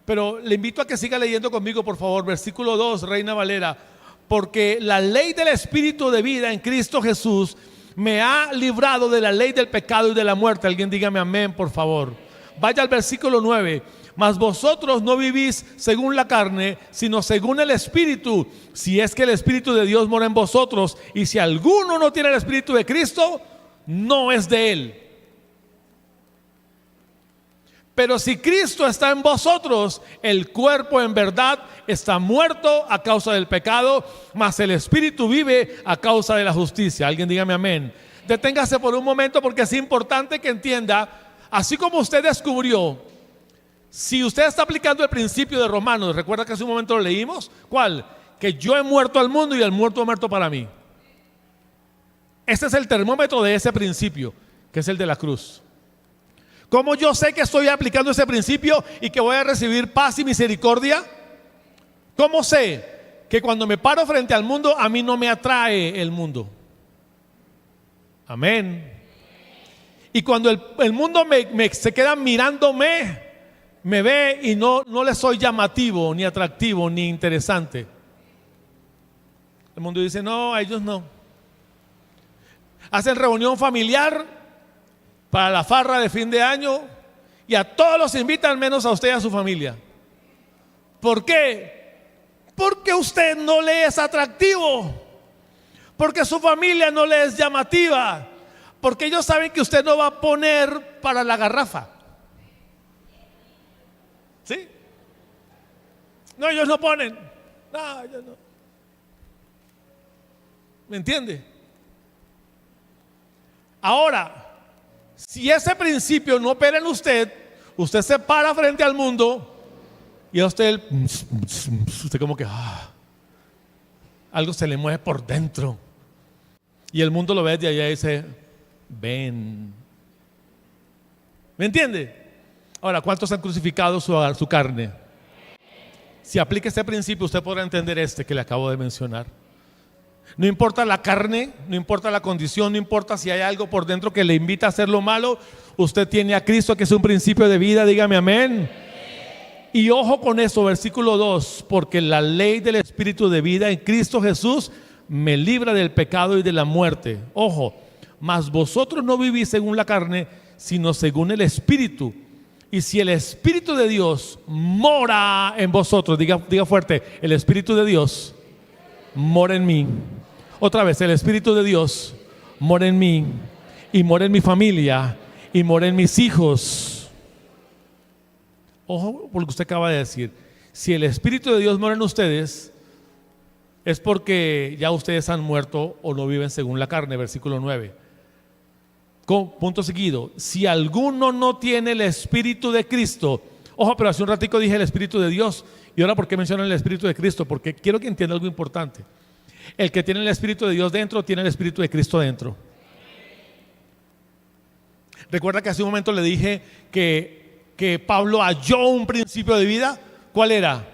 Pero le invito a que siga leyendo conmigo, por favor, versículo 2, Reina Valera. Porque la ley del Espíritu de vida en Cristo Jesús me ha librado de la ley del pecado y de la muerte. Alguien dígame amén, por favor. Vaya al versículo 9. Mas vosotros no vivís según la carne, sino según el Espíritu, si es que el Espíritu de Dios mora en vosotros. Y si alguno no tiene el Espíritu de Cristo, no es de él. Pero si Cristo está en vosotros, el cuerpo en verdad está muerto a causa del pecado, mas el Espíritu vive a causa de la justicia. Alguien dígame amén. Deténgase por un momento, porque es importante que entienda, así como usted descubrió, si usted está aplicando el principio de Romanos, recuerda que hace un momento lo leímos, ¿cuál? Que yo he muerto al mundo y el muerto ha muerto para mí. Este es el termómetro de ese principio, que es el de la cruz. ¿Cómo yo sé que estoy aplicando ese principio y que voy a recibir paz y misericordia? ¿Cómo sé que cuando me paro frente al mundo, a mí no me atrae el mundo? Amén. Y cuando el mundo se queda mirándome, me ve y no le soy llamativo, ni atractivo, ni interesante. El mundo dice, no, a ellos no. Hacen reunión familiar para la farra de fin de año y a todos los invitan menos a usted y a su familia. ¿Por qué? Porque usted no le es atractivo, porque su familia no le es llamativa, porque ellos saben que usted no va a poner para la garrafa. ¿Sí? No, ellos no ponen. No, ellos no. ¿Me entiende? Ahora, si ese principio no opera en usted, usted se para frente al mundo y a usted como que algo se le mueve por dentro. Y el mundo lo ve de allá y dice, ven. ¿Me entiende? Ahora, ¿cuántos han crucificado su carne? Si aplica este principio, usted podrá entender que le acabo de mencionar. No importa la carne, no importa la condición, no importa si hay algo por dentro que le invita a hacer lo malo, usted tiene a Cristo, que es un principio de vida. Dígame amén. Y ojo con eso, versículo 2, porque la ley del Espíritu de vida en Cristo Jesús me libra del pecado y de la muerte. Ojo, mas vosotros no vivís según la carne, sino según el Espíritu. Y si el Espíritu de Dios mora en vosotros, diga fuerte, el Espíritu de Dios mora en mí. Otra vez, el Espíritu de Dios mora en mí, y mora en mi familia, y mora en mis hijos. Ojo por lo que usted acaba de decir. Si el Espíritu de Dios mora en ustedes, es porque ya ustedes han muerto o no viven según la carne. Versículo 9. Punto seguido. Si alguno no tiene el Espíritu de Cristo, ojo, pero hace un ratico dije el Espíritu de Dios, y ahora ¿por qué mencionan el Espíritu de Cristo? Porque quiero que entienda algo importante. El que tiene el Espíritu de Dios dentro, tiene el Espíritu de Cristo dentro. Recuerda que hace un momento le dije que Pablo halló un principio de vida. ¿Cuál era?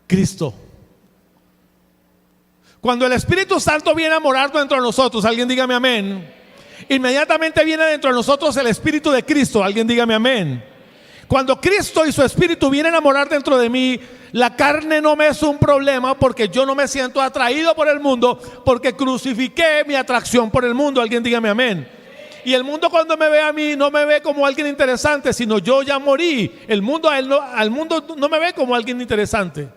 Cristo. Cuando el Espíritu Santo viene a morar dentro de nosotros, alguien dígame amén, inmediatamente viene dentro de nosotros el Espíritu de Cristo. Alguien dígame amén. Cuando Cristo y su Espíritu vienen a morar dentro de mí, la carne no me es un problema, porque yo no me siento atraído por el mundo, porque crucifiqué mi atracción por el mundo. Alguien dígame amén. Y el mundo, cuando me ve a mí, no me ve como alguien interesante, sino yo ya morí. El mundo al mundo no me ve como alguien interesante.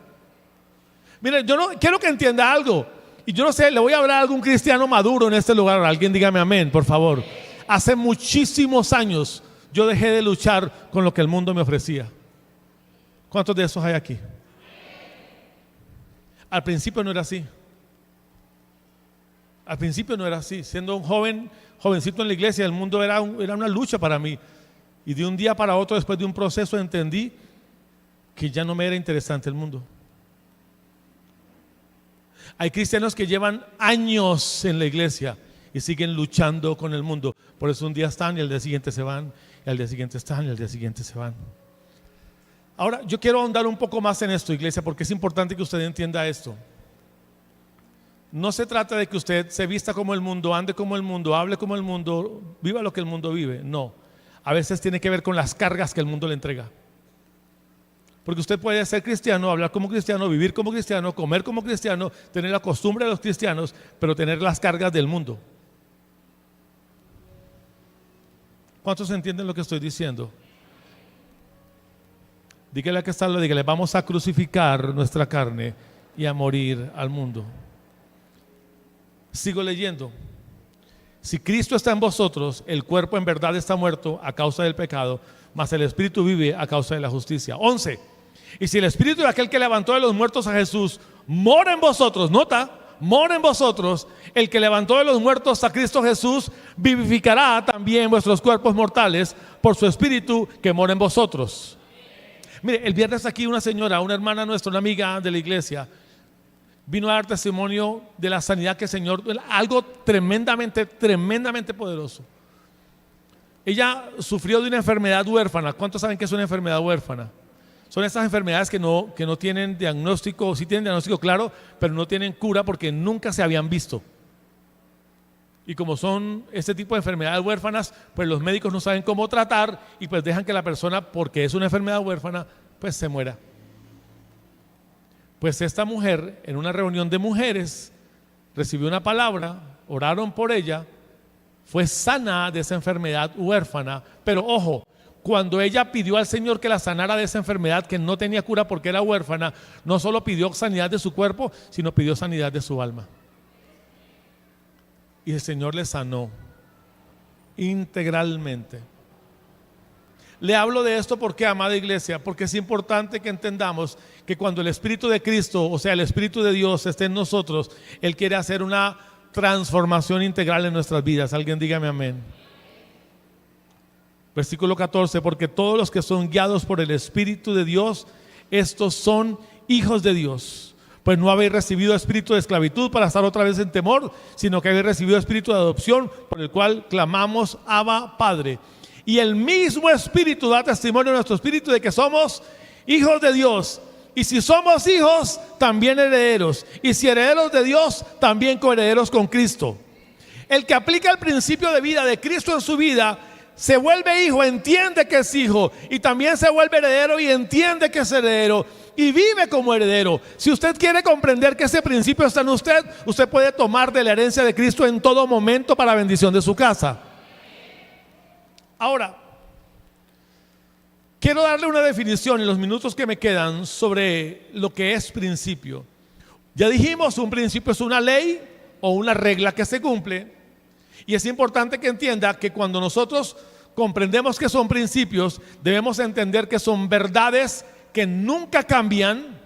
Miren, yo no quiero que entienda algo. Y yo no sé, le voy a hablar a algún cristiano maduro en este lugar. Alguien dígame amén, por favor. Hace muchísimos años yo dejé de luchar con lo que el mundo me ofrecía. ¿Cuántos de esos hay aquí? Al principio no era así. Al principio no era así. Siendo un jovencito en la iglesia, el mundo era una lucha para mí. Y de un día para otro, después de un proceso, entendí que ya no me era interesante el mundo. Hay cristianos que llevan años en la iglesia y siguen luchando con el mundo. Por eso un día están y al día siguiente se van, y al día siguiente están y al día siguiente se van. Ahora, yo quiero ahondar un poco más en esto, iglesia, porque es importante que usted entienda esto. No se trata de que usted se vista como el mundo, ande como el mundo, hable como el mundo, viva lo que el mundo vive. No, a veces tiene que ver con las cargas que el mundo le entrega. Porque usted puede ser cristiano, hablar como cristiano, vivir como cristiano, comer como cristiano, tener la costumbre de los cristianos, pero tener las cargas del mundo. ¿Cuántos entienden lo que estoy diciendo? Dígale a que está, dígale, vamos a crucificar nuestra carne y a morir al mundo. Sigo leyendo. Si Cristo está en vosotros, el cuerpo en verdad está muerto a causa del pecado, mas el espíritu vive a causa de la justicia. 11. Y si el espíritu de aquel que levantó de los muertos a Jesús mora en vosotros, nota, mora en vosotros, el que levantó de los muertos a Cristo Jesús vivificará también vuestros cuerpos mortales por su espíritu que mora en vosotros. Mire, el viernes aquí una señora, una hermana nuestra, una amiga de la iglesia, vino a dar testimonio de la sanidad que el Señor, algo tremendamente poderoso. Ella sufrió de una enfermedad huérfana. ¿Cuántos saben qué es una enfermedad huérfana? Son estas enfermedades que no tienen diagnóstico, sí tienen diagnóstico claro, pero no tienen cura porque nunca se habían visto. Y como son este tipo de enfermedades huérfanas, pues los médicos no saben cómo tratar y pues dejan que la persona, porque es una enfermedad huérfana, pues se muera. Pues esta mujer, en una reunión de mujeres, recibió una palabra, oraron por ella, fue sana de esa enfermedad huérfana. Pero ojo, cuando ella pidió al Señor que la sanara de esa enfermedad que no tenía cura porque era huérfana, no solo pidió sanidad de su cuerpo, sino pidió sanidad de su alma. Y el Señor le sanó integralmente. Le hablo de esto porque, amada iglesia, porque es importante que entendamos que cuando el Espíritu de Cristo, o sea, el Espíritu de Dios esté en nosotros, Él quiere hacer una transformación integral en nuestras vidas. Alguien dígame amén. Versículo 14, porque todos los que son guiados por el Espíritu de Dios, estos son hijos de Dios. Pues no habéis recibido espíritu de esclavitud para estar otra vez en temor, sino que habéis recibido espíritu de adopción, por el cual clamamos Abba, Padre. Y el mismo Espíritu da testimonio a nuestro espíritu de que somos hijos de Dios. Y si somos hijos, también herederos. Y si herederos de Dios, también coherederos con Cristo. El que aplica el principio de vida de Cristo en su vida, se vuelve hijo, entiende que es hijo, y también se vuelve heredero y entiende que es heredero, y vive como heredero. Si usted quiere comprender que ese principio está en usted, usted puede tomar de la herencia de Cristo en todo momento para bendición de su casa. Ahora, quiero darle una definición en los minutos que me quedan sobre lo que es principio. Ya dijimos, un principio es una ley o una regla que se cumple. Y es importante que entienda que cuando nosotros comprendemos que son principios, debemos entender que son verdades que nunca cambian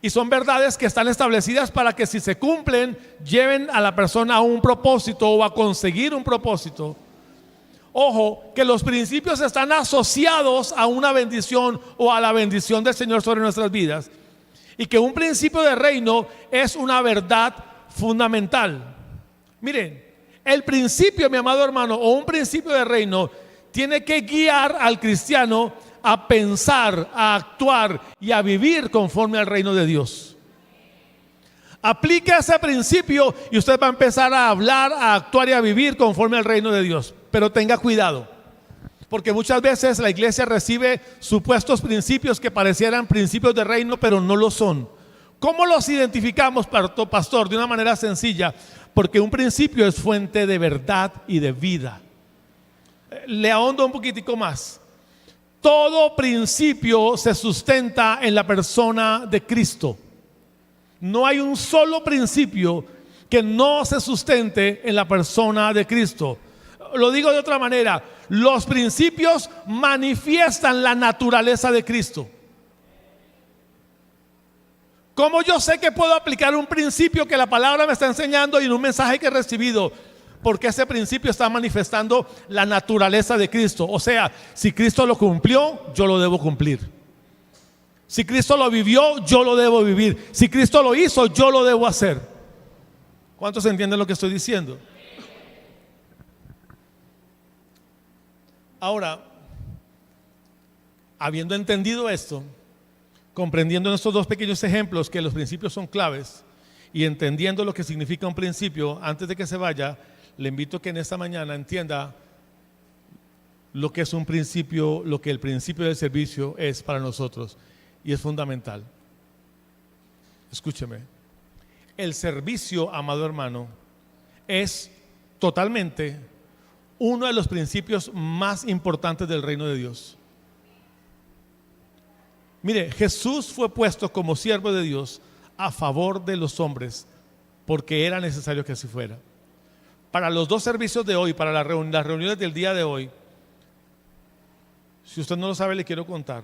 y son verdades que están establecidas para que, si se cumplen, lleven a la persona a un propósito o a conseguir un propósito. Ojo, que los principios están asociados a una bendición o a la bendición del Señor sobre nuestras vidas, y que un principio de reino es una verdad fundamental. Miren, el principio, mi amado hermano, o un principio de reino tiene que guiar al cristiano a pensar, a actuar y a vivir conforme al reino de Dios. Aplique ese principio y usted va a empezar a hablar, a actuar y a vivir conforme al reino de Dios. Pero tenga cuidado, porque muchas veces la iglesia recibe supuestos principios que parecieran principios de reino, pero no lo son. ¿Cómo los identificamos, pastor? De una manera sencilla, porque un principio es fuente de verdad y de vida. Le ahondo un poquitico más. Todo principio se sustenta en la persona de Cristo. No hay un solo principio que no se sustente en la persona de Cristo. Lo digo de otra manera, los principios manifiestan la naturaleza de Cristo. ¿Cómo yo sé que puedo aplicar un principio que la palabra me está enseñando y en un mensaje que he recibido? Porque ese principio está manifestando la naturaleza de Cristo. O sea, si Cristo lo cumplió, yo lo debo cumplir. Si Cristo lo vivió, yo lo debo vivir. Si Cristo lo hizo, yo lo debo hacer. ¿Cuántos entienden lo que estoy diciendo? Ahora, habiendo entendido esto, comprendiendo en estos dos pequeños ejemplos que los principios son claves y entendiendo lo que significa un principio, antes de que se vaya, le invito a que en esta mañana entienda lo que es un principio, lo que el principio del servicio es para nosotros, y es fundamental. Escúcheme, el servicio, amado hermano, es totalmente uno de los principios más importantes del reino de Dios. Mire, Jesús fue puesto como siervo de Dios a favor de los hombres porque era necesario que así fuera. Para los dos servicios de hoy, para las reuniones del día de hoy, si usted no lo sabe, le quiero contar.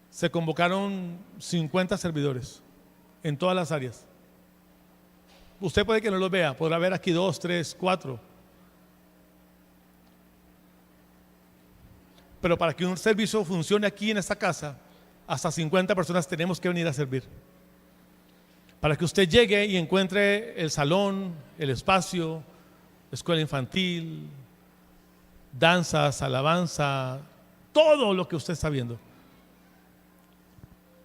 Se convocaron 50 servidores en todas las áreas. Usted puede que no los vea, podrá ver aquí 2, 3, 4. Pero para que un servicio funcione aquí en esta casa, hasta 50 personas tenemos que venir a servir. Para que usted llegue y encuentre el salón, el espacio, escuela infantil, danzas, alabanza, todo lo que usted está viendo.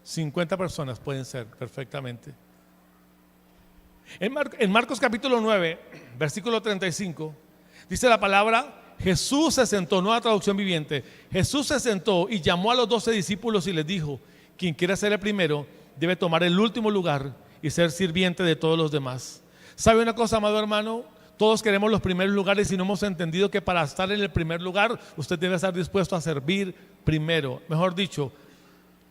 50 personas pueden ser perfectamente. En Marcos capítulo 9, versículo 35, dice la palabra: Jesús se sentó, nueva traducción viviente. Jesús se sentó y llamó a los 12 discípulos y les dijo: quien quiera ser el primero debe tomar el último lugar y ser sirviente de todos los demás. ¿Sabe una cosa, amado hermano? Todos queremos los primeros lugares y no hemos entendido que para estar en el primer lugar usted debe estar dispuesto a servir primero. Mejor dicho,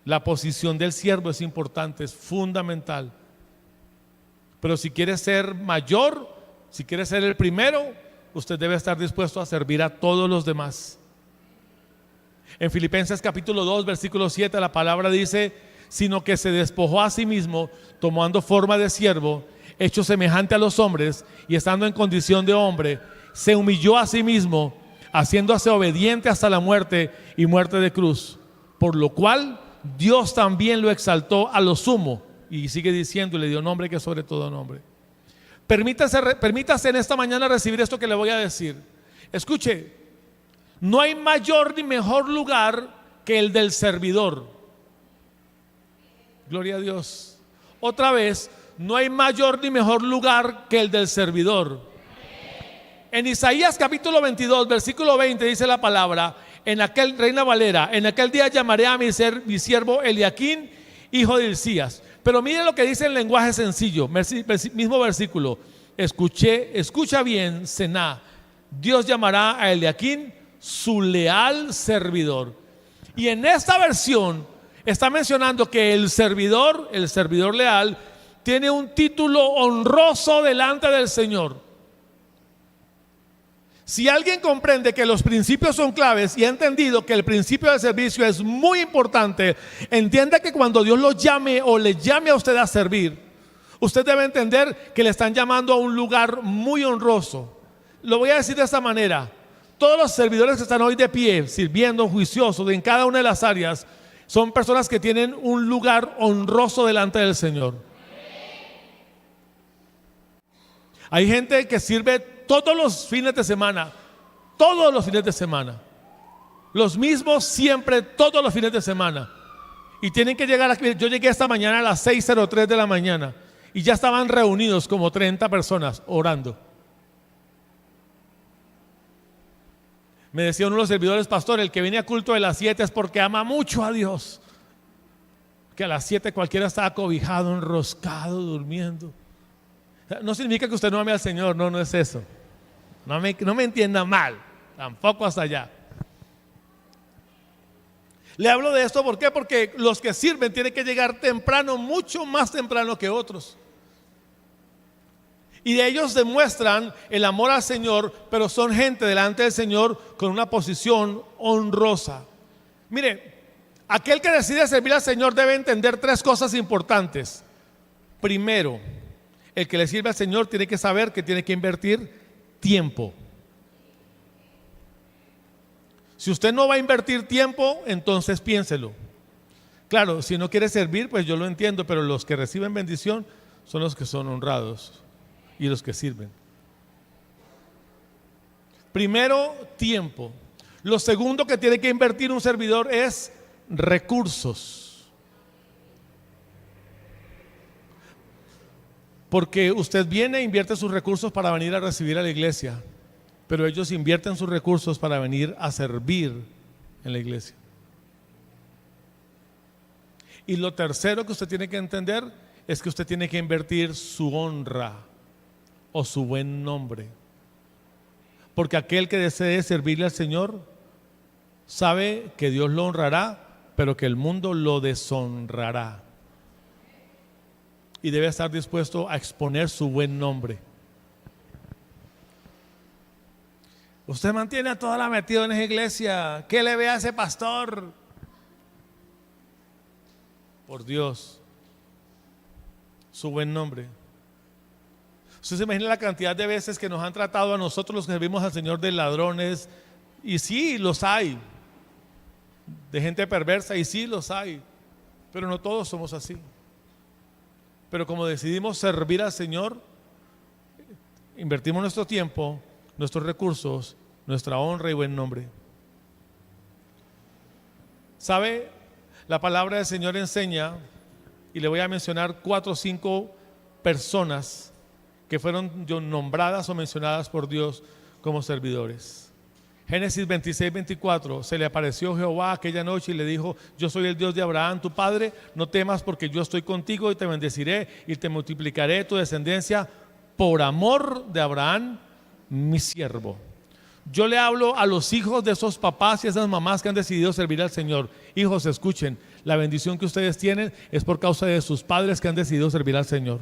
la posición del siervo es importante, es fundamental. Pero si quiere ser mayor, si quiere ser el primero, usted debe estar dispuesto a servir a todos los demás. En Filipenses capítulo 2, versículo 7, la palabra dice: sino que se despojó a sí mismo, tomando forma de siervo, hecho semejante a los hombres, y estando en condición de hombre, se humilló a sí mismo, haciéndose obediente hasta la muerte y muerte de cruz. Por lo cual Dios también lo exaltó a lo sumo. Y sigue diciendo, y le dio nombre que es sobre todo nombre. Permítase en esta mañana recibir esto que le voy a decir. Escuche, no hay mayor ni mejor lugar que el del servidor. Gloria a Dios. Otra vez, no hay mayor ni mejor lugar que el del servidor. En Isaías capítulo 22, versículo 20 dice la palabra: Reina Valera, en aquel día llamaré a mi siervo Eliaquín, hijo de Hilcías. Pero mire lo que dice en lenguaje sencillo, mismo versículo. Escucha bien, Sená. Dios llamará a Eliaquín su leal servidor. Y en esta versión está mencionando que el servidor leal, tiene un título honroso delante del Señor. Si alguien comprende que los principios son claves y ha entendido que el principio del servicio es muy importante, entienda que cuando Dios lo llame o le llame a usted a servir, usted debe entender que le están llamando a un lugar muy honroso. Lo voy a decir de esta manera: todos los servidores que están hoy de pie, sirviendo juiciosos en cada una de las áreas, son personas que tienen un lugar honroso delante del Señor. Hay gente que sirve todos los fines de semana, los mismos siempre, todos los fines de semana, y tienen que llegar aquí. Yo llegué esta mañana a las 6:03 de la mañana y ya estaban reunidos como 30 personas orando. Me decía uno de los servidores: pastor, el que viene a culto de las 7 es porque ama mucho a Dios, que a las 7 cualquiera está acobijado, enroscado, durmiendo. No significa que usted no ame al Señor, no es eso. No me entienda mal, tampoco hasta allá. Le hablo de esto, ¿por qué? Porque los que sirven tienen que llegar temprano, mucho más temprano que otros. Y de ellos demuestran el amor al Señor, pero son gente delante del Señor con una posición honrosa. Mire, Aquel que decide servir al Señor debe entender tres cosas importantes. Primero, el que le sirve al Señor tiene que saber que tiene que invertir tiempo. Si usted no va a invertir tiempo, entonces piénselo. Claro, si no quiere servir, pues yo lo entiendo, pero los que reciben bendición son los que son honrados y los que sirven. Primero, tiempo. Lo segundo que tiene que invertir un servidor es recursos. Porque usted viene e invierte sus recursos para venir a recibir a la iglesia, pero ellos invierten sus recursos para venir a servir en la iglesia. Y lo tercero que usted tiene que entender es que usted tiene que invertir su honra o su buen nombre. Porque aquel que desee servirle al Señor sabe que Dios lo honrará, pero que el mundo lo deshonrará. Y debe estar dispuesto a exponer su buen nombre. Usted mantiene a toda la metida en esa iglesia. ¿Qué le ve a ese pastor? Por Dios, su buen nombre. Usted se imagina la cantidad de veces que nos han tratado a nosotros los que servimos al Señor de ladrones. Y sí, los hay. De gente perversa, y sí, los hay. Pero no todos somos así. Pero como decidimos servir al Señor, invertimos nuestro tiempo, nuestros recursos, nuestra honra y buen nombre. ¿Sabe? La palabra del Señor enseña, y le voy a mencionar 4 o 5 personas que fueron nombradas o mencionadas por Dios como servidores. Génesis 26:24, se le apareció Jehová aquella noche y le dijo: yo soy el Dios de Abraham tu padre, no temas porque yo estoy contigo y te bendeciré y te multiplicaré tu descendencia por amor de Abraham mi siervo. Yo le hablo a los hijos de esos papás y esas mamás que han decidido servir al Señor. Hijos, escuchen, la bendición que ustedes tienen es por causa de sus padres que han decidido servir al Señor.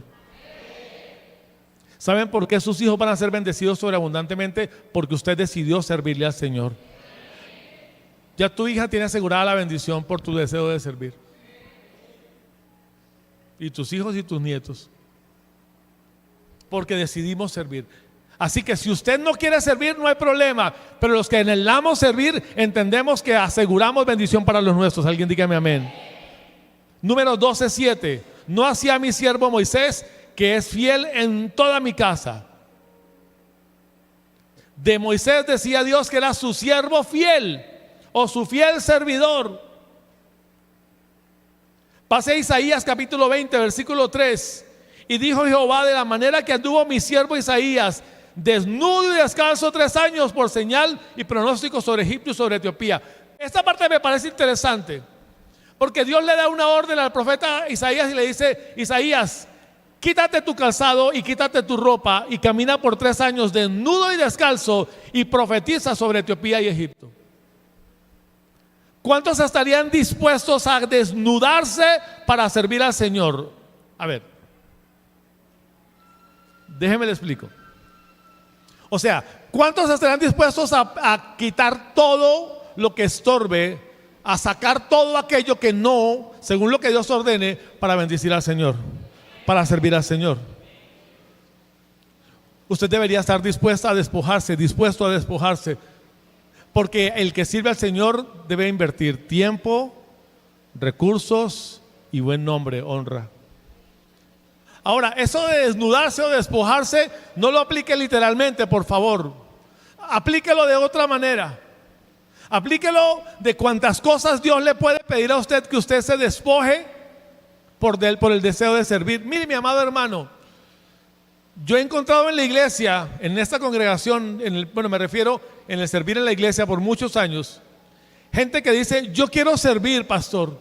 ¿Saben por qué sus hijos van a ser bendecidos sobreabundantemente? Porque usted decidió servirle al Señor. Ya tu hija tiene asegurada la bendición por tu deseo de servir. Y tus hijos y tus nietos. Porque decidimos servir. Así que si usted no quiere servir, no hay problema. Pero los que anhelamos servir, entendemos que aseguramos bendición para los nuestros. Alguien dígame amén. Número 12:7. No así a mi siervo Moisés, que es fiel en toda mi casa. De Moisés decía Dios que era su siervo fiel o su fiel servidor. Pase a Isaías capítulo 20, versículo 3. Y dijo Jehová: de la manera que anduvo mi siervo Isaías, desnudo y descalzo 3 años, por señal y pronóstico sobre Egipto y sobre Etiopía. Esta parte me parece interesante, porque Dios le da una orden al profeta Isaías y le dice: Isaías, quítate tu calzado y quítate tu ropa y camina por 3 años desnudo y descalzo y profetiza sobre Etiopía y Egipto. ¿Cuántos estarían dispuestos a desnudarse para servir al Señor? A ver, déjeme le explico. O sea, ¿cuántos estarían dispuestos a quitar todo lo que estorbe, a sacar todo aquello que no, según lo que Dios ordene, para bendecir al Señor, para servir al Señor? Usted debería estar dispuesto a despojarse, porque el que sirve al Señor debe invertir tiempo, recursos y buen nombre, honra. Ahora, eso de desnudarse o despojarse, no lo aplique literalmente, por favor. Aplíquelo de otra manera. Aplíquelo de cuantas cosas Dios le puede pedir a usted que usted se despoje por el deseo de servir. Mire, mi amado hermano, yo he encontrado en la iglesia, en esta congregación, me refiero en el servir en la iglesia por muchos años, gente que dice: yo quiero servir, pastor.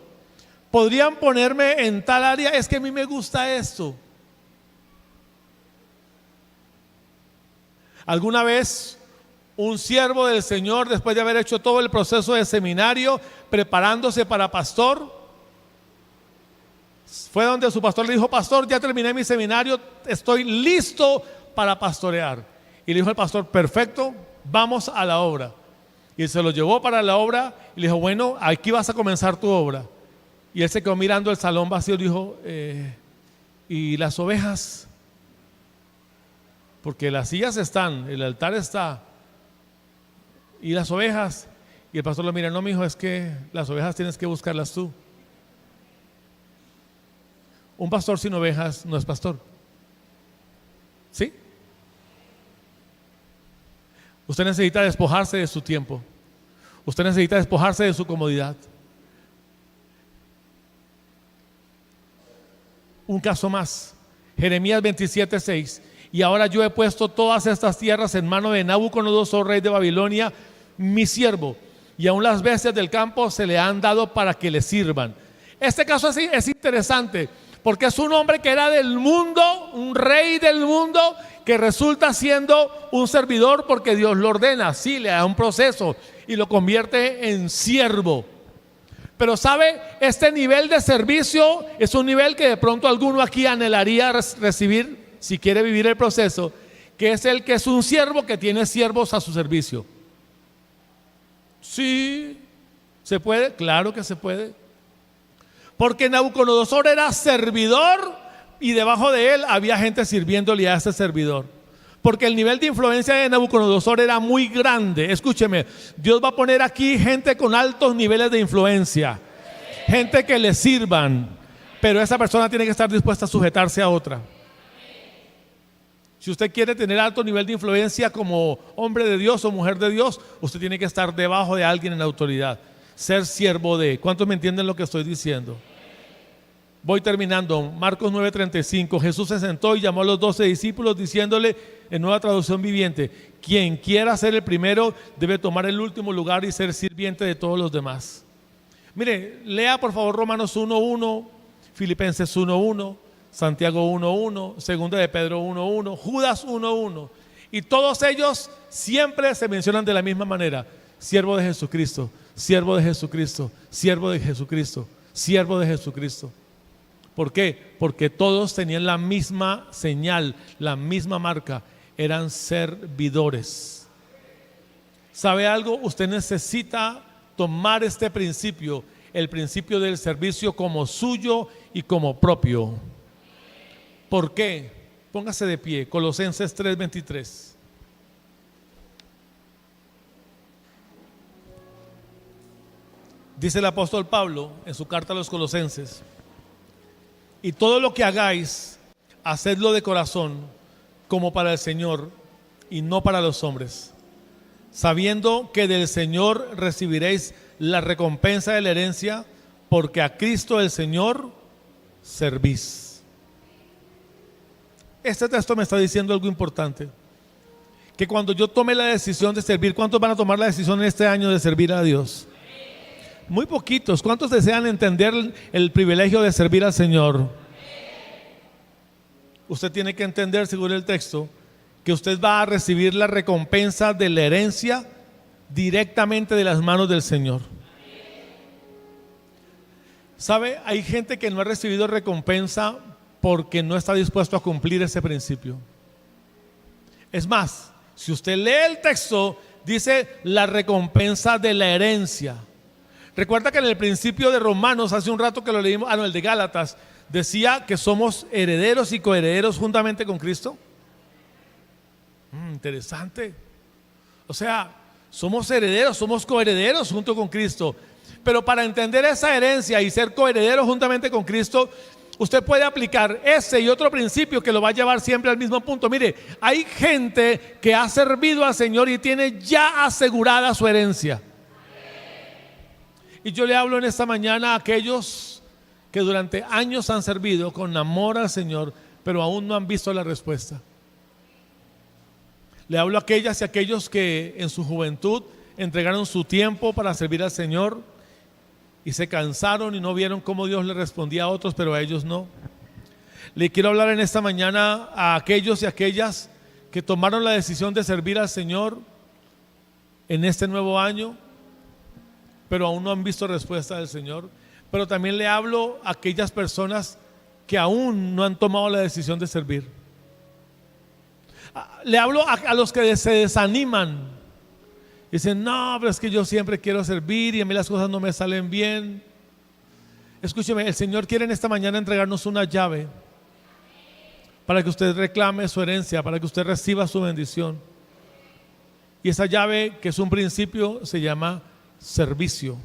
¿Podrían ponerme en tal área? Es que a mí me gusta esto. ¿Alguna vez un siervo del Señor, después de haber hecho todo el proceso de seminario, preparándose para pastor, fue donde su pastor le dijo: pastor, ya terminé mi seminario, estoy listo para pastorear? Y le dijo el pastor: perfecto, vamos a la obra. Y se lo llevó para la obra y le dijo, bueno, aquí vas a comenzar tu obra. Y él se quedó mirando el salón vacío y dijo, ¿y las ovejas? Porque las sillas están, el altar está. ¿Y las ovejas? Y el pastor lo mira, no, mi hijo, es que las ovejas tienes que buscarlas tú. Un pastor sin ovejas no es pastor. ¿Sí? Usted necesita despojarse de su tiempo. Usted necesita despojarse de su comodidad. Un caso más, Jeremías 27:6. Y ahora yo he puesto todas estas tierras en mano de Nabucodonosor, rey de Babilonia, mi siervo, y aún las bestias del campo se le han dado para que le sirvan. Este caso así es interesante, porque es un hombre que era del mundo, un rey del mundo, que resulta siendo un servidor porque Dios lo ordena. Sí, le da un proceso y lo convierte en siervo. Pero sabe, este nivel de servicio es un nivel que de pronto alguno aquí anhelaría recibir, si quiere vivir el proceso, que es el que es un siervo que tiene siervos a su servicio. Sí, ¿se puede? Claro que se puede. Porque Nabucodonosor era servidor y debajo de él había gente sirviéndole a ese servidor. Porque el nivel de influencia de Nabucodonosor era muy grande. Escúcheme, Dios va a poner aquí gente con altos niveles de influencia, gente que le sirvan, pero esa persona tiene que estar dispuesta a sujetarse a otra. Si usted quiere tener alto nivel de influencia como hombre de Dios o mujer de Dios, usted tiene que estar debajo de alguien en autoridad, ser siervo de. ¿Cuántos me entienden lo que estoy diciendo? Voy terminando. Marcos 9:35. Jesús se sentó y llamó a los 12 discípulos diciéndole en Nueva Traducción Viviente: quien quiera ser el primero debe tomar el último lugar y ser sirviente de todos los demás. Mire, lea por favor Romanos 1:1, Filipenses 1:1, Santiago 1:1, Segunda de Pedro 1:1, Judas 1:1. Y todos ellos siempre se mencionan de la misma manera: siervo de Jesucristo, siervo de Jesucristo, siervo de Jesucristo, siervo de Jesucristo. ¿Por qué? Porque todos tenían la misma señal, la misma marca, eran servidores. ¿Sabe algo? Usted necesita tomar este principio, el principio del servicio, como suyo y como propio. ¿Por qué? Póngase de pie, Colosenses 3:23. Dice el apóstol Pablo en su carta a los Colosenses: y todo lo que hagáis, hacedlo de corazón, como para el Señor y no para los hombres, sabiendo que del Señor recibiréis la recompensa de la herencia, porque a Cristo el Señor servís. Este texto me está diciendo algo importante, que cuando yo tome la decisión de servir, ¿cuántos van a tomar la decisión en este año de servir a Dios? Muy poquitos. ¿Cuántos desean entender el privilegio de servir al Señor? Usted tiene que entender, según el texto, que usted va a recibir la recompensa de la herencia directamente de las manos del Señor. ¿Sabe? Hay gente que no ha recibido recompensa porque no está dispuesto a cumplir ese principio. Es más, si usted lee el texto, dice la recompensa de la herencia. Recuerda que en el principio de Romanos, hace un rato que lo leímos, el de Gálatas, decía que somos herederos y coherederos juntamente con Cristo. Interesante. O sea, somos herederos, somos coherederos junto con Cristo. Pero para entender esa herencia y ser coherederos juntamente con Cristo, usted puede aplicar ese y otro principio que lo va a llevar siempre al mismo punto. Mire, hay gente que ha servido al Señor y tiene ya asegurada su herencia. Y yo le hablo en esta mañana a aquellos que durante años han servido con amor al Señor, pero aún no han visto la respuesta. Le hablo a aquellas y aquellos que en su juventud entregaron su tiempo para servir al Señor y se cansaron y no vieron cómo Dios le respondía a otros, pero a ellos no. Le quiero hablar en esta mañana a aquellos y aquellas que tomaron la decisión de servir al Señor en este nuevo año, pero aún no han visto respuesta del Señor. Pero también le hablo a aquellas personas que aún no han tomado la decisión de servir. Le hablo a los que se desaniman, Dicen, no, pero es que yo siempre quiero servir y a mí las cosas no me salen bien. Escúcheme, el Señor quiere en esta mañana entregarnos una llave para que usted reclame su herencia, para que usted reciba su bendición. Y esa llave, que es un principio, se llama servicio.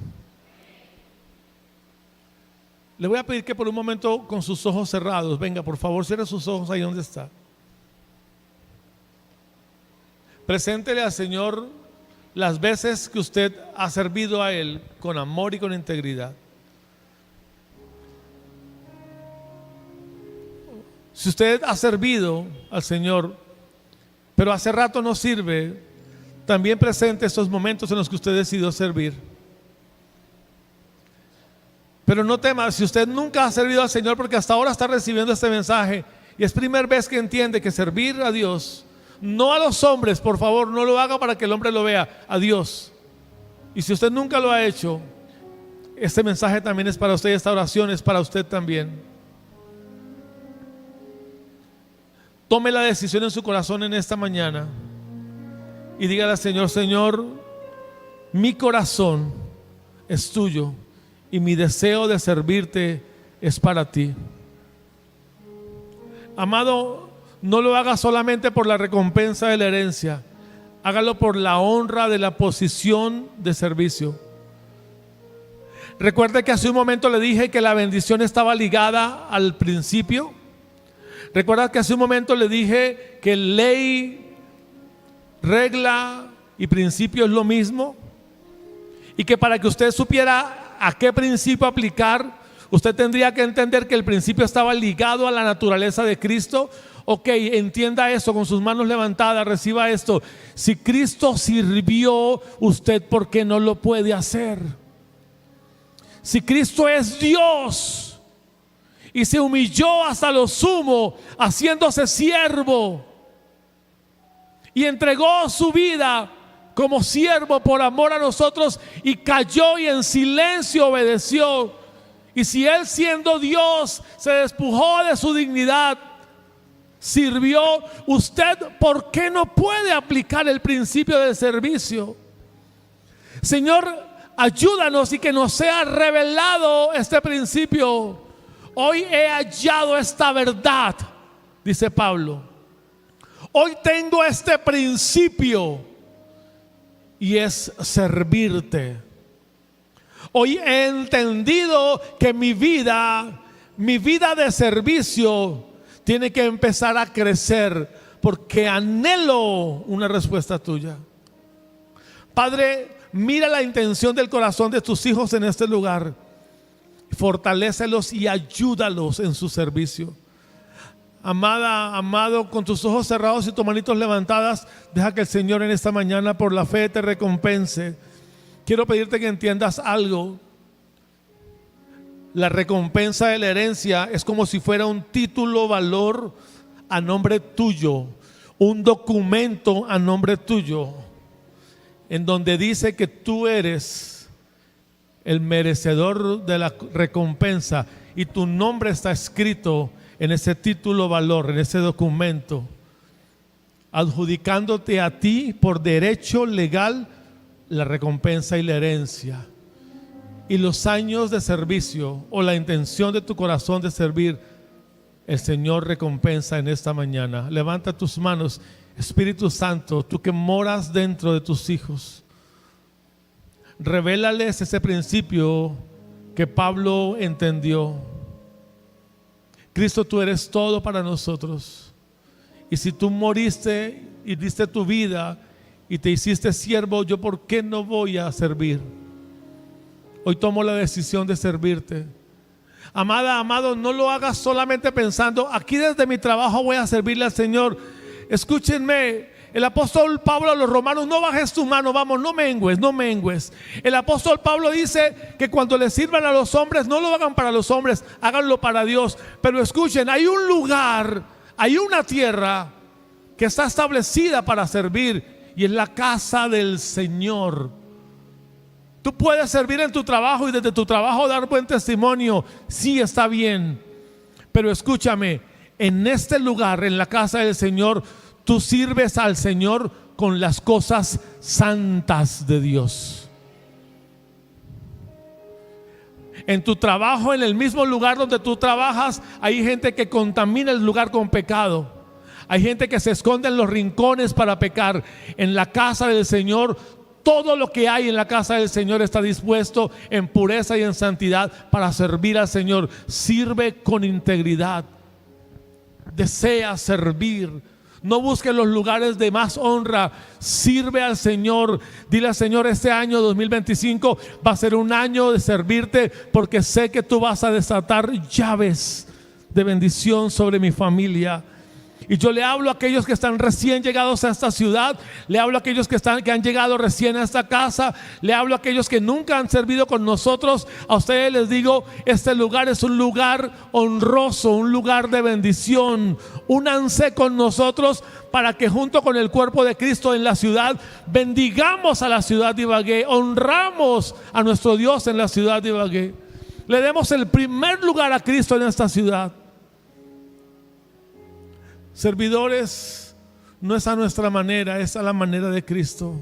Le voy a pedir que por un momento, con sus ojos cerrados, venga, por favor, cierre sus ojos ahí donde está. Preséntele al Señor las veces que usted ha servido a Él con amor y con integridad. Si usted ha servido al Señor, pero hace rato no sirve, también presente estos momentos en los que usted decidió servir. Pero no tema, si usted nunca ha servido al Señor, porque hasta ahora está recibiendo este mensaje y es primera vez que entiende que servir a Dios, no a los hombres, por favor, no lo haga para que el hombre lo vea, a Dios. Y si usted nunca lo ha hecho, este mensaje también es para usted, esta oración es para usted también. Tome la decisión en su corazón en esta mañana y dígale al Señor, Señor, mi corazón es tuyo y mi deseo de servirte es para ti. Amado, no lo haga solamente por la recompensa de la herencia, hágalo por la honra de la posición de servicio. Recuerde que hace un momento le dije que la bendición estaba ligada al principio. Recuerda que hace un momento le dije que ley, regla y principio es lo mismo, y que para que usted supiera a qué principio aplicar, usted tendría que entender que el principio estaba ligado a la naturaleza de Cristo. Ok, entienda eso con sus manos levantadas, reciba esto. Si Cristo sirvió, usted ¿por qué no lo puede hacer? Si Cristo es Dios y se humilló hasta lo sumo, haciéndose siervo, y entregó su vida como siervo por amor a nosotros, y cayó y en silencio obedeció. Y si Él, siendo Dios, se despojó de su dignidad, sirvió, usted ¿por qué no puede aplicar el principio del servicio? Señor, ayúdanos y que nos sea revelado este principio. Hoy he hallado esta verdad, dice Pablo. Hoy tengo este principio y es servirte. Hoy he entendido que mi vida de servicio tiene que empezar a crecer, porque anhelo una respuesta tuya. Padre, mira la intención del corazón de tus hijos en este lugar. Fortalécelos y ayúdalos en su servicio. Amada, amado, con tus ojos cerrados y tus manitos levantadas, deja que el Señor en esta mañana por la fe te recompense. Quiero pedirte que entiendas algo. La recompensa de la herencia es como si fuera un título valor a nombre tuyo, un documento a nombre tuyo, en donde dice que tú eres el merecedor de la recompensa y tu nombre está escrito en ese título valor, en ese documento, adjudicándote a ti por derecho legal la recompensa y la herencia. Y los años de servicio o la intención de tu corazón de servir, el Señor recompensa en esta mañana. Levanta tus manos, Espíritu Santo, tú que moras dentro de tus hijos. Revélales ese principio que Pablo entendió. Cristo, tú eres todo para nosotros. Y si tú moriste y diste tu vida y te hiciste siervo, yo ¿por qué no voy a servir? Hoy tomo la decisión de servirte. Amada, amado, no lo hagas solamente pensando, aquí desde mi trabajo voy a servirle al Señor. Escúchenme, el apóstol Pablo a los romanos, no bajes tu mano, vamos, no mengues, no mengues. El apóstol Pablo dice que cuando le sirvan a los hombres, no lo hagan para los hombres, háganlo para Dios. Pero escuchen, hay un lugar, hay una tierra que está establecida para servir, y es la casa del Señor. Tú puedes servir en tu trabajo y desde tu trabajo dar buen testimonio, sí, está bien. Pero escúchame, en este lugar, en la casa del Señor, tú sirves al Señor con las cosas santas de Dios. En tu trabajo, en el mismo lugar donde tú trabajas, hay gente que contamina el lugar con pecado. Hay gente que se esconde en los rincones para pecar. En la casa del Señor, todo lo que hay en la casa del Señor está dispuesto en pureza y en santidad para servir al Señor. Sirve con integridad. Desea servir. No busques los lugares de más honra. Sirve al Señor. Dile al Señor: este año 2025 va a ser un año de servirte, porque sé que tú vas a desatar llaves de bendición sobre mi familia. Y yo le hablo a aquellos que están recién llegados a esta ciudad, le hablo a aquellos que han llegado recién a esta casa, le hablo a aquellos que nunca han servido con nosotros. A ustedes les digo: este lugar es un lugar honroso, un lugar de bendición. Únanse con nosotros para que junto con el cuerpo de Cristo en la ciudad bendigamos a la ciudad de Ibagué, honramos a nuestro Dios en la ciudad de Ibagué, le demos el primer lugar a Cristo en esta ciudad. Servidores, no es a nuestra manera, es a la manera de Cristo.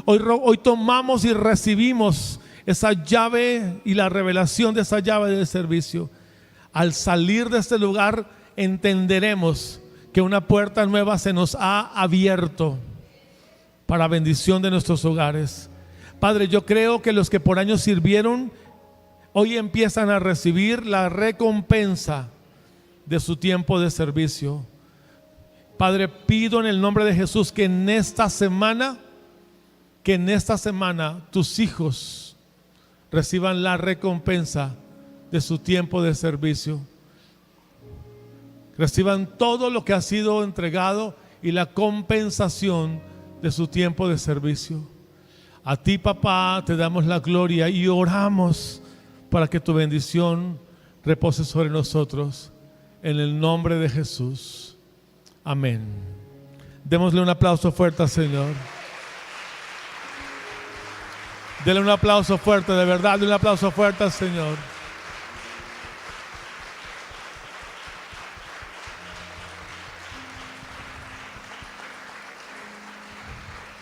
Hoy tomamos y recibimos esa llave y la revelación de esa llave del servicio. Al salir de este lugar entenderemos que una puerta nueva se nos ha abierto para bendición de nuestros hogares. Padre, yo creo que los que por años sirvieron hoy empiezan a recibir la recompensa de su tiempo de servicio. Padre, pido en el nombre de Jesús que en esta semana tus hijos reciban la recompensa de su tiempo de servicio. Reciban todo lo que ha sido entregado y la compensación de su tiempo de servicio. A ti, papá, te damos la gloria y oramos para que tu bendición repose sobre nosotros. En el nombre de Jesús. Amén. Démosle un aplauso fuerte al Señor. Dele un aplauso fuerte, de verdad, dale un aplauso fuerte al Señor.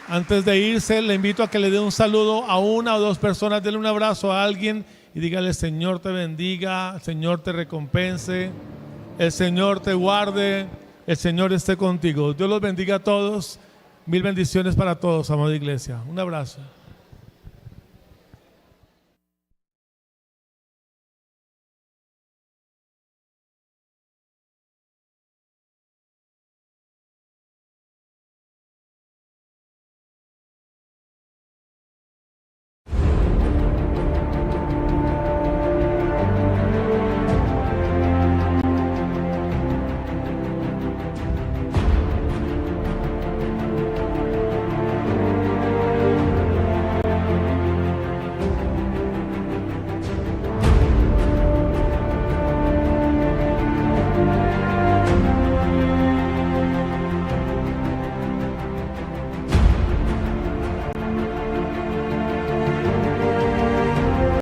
Antes de irse, le invito a que le dé un saludo a una o dos personas. Dele un abrazo a alguien y dígale: Señor te bendiga, Señor te recompense, el Señor te guarde, el Señor esté contigo. Dios los bendiga a todos. Mil bendiciones para todos, amada iglesia. Un abrazo.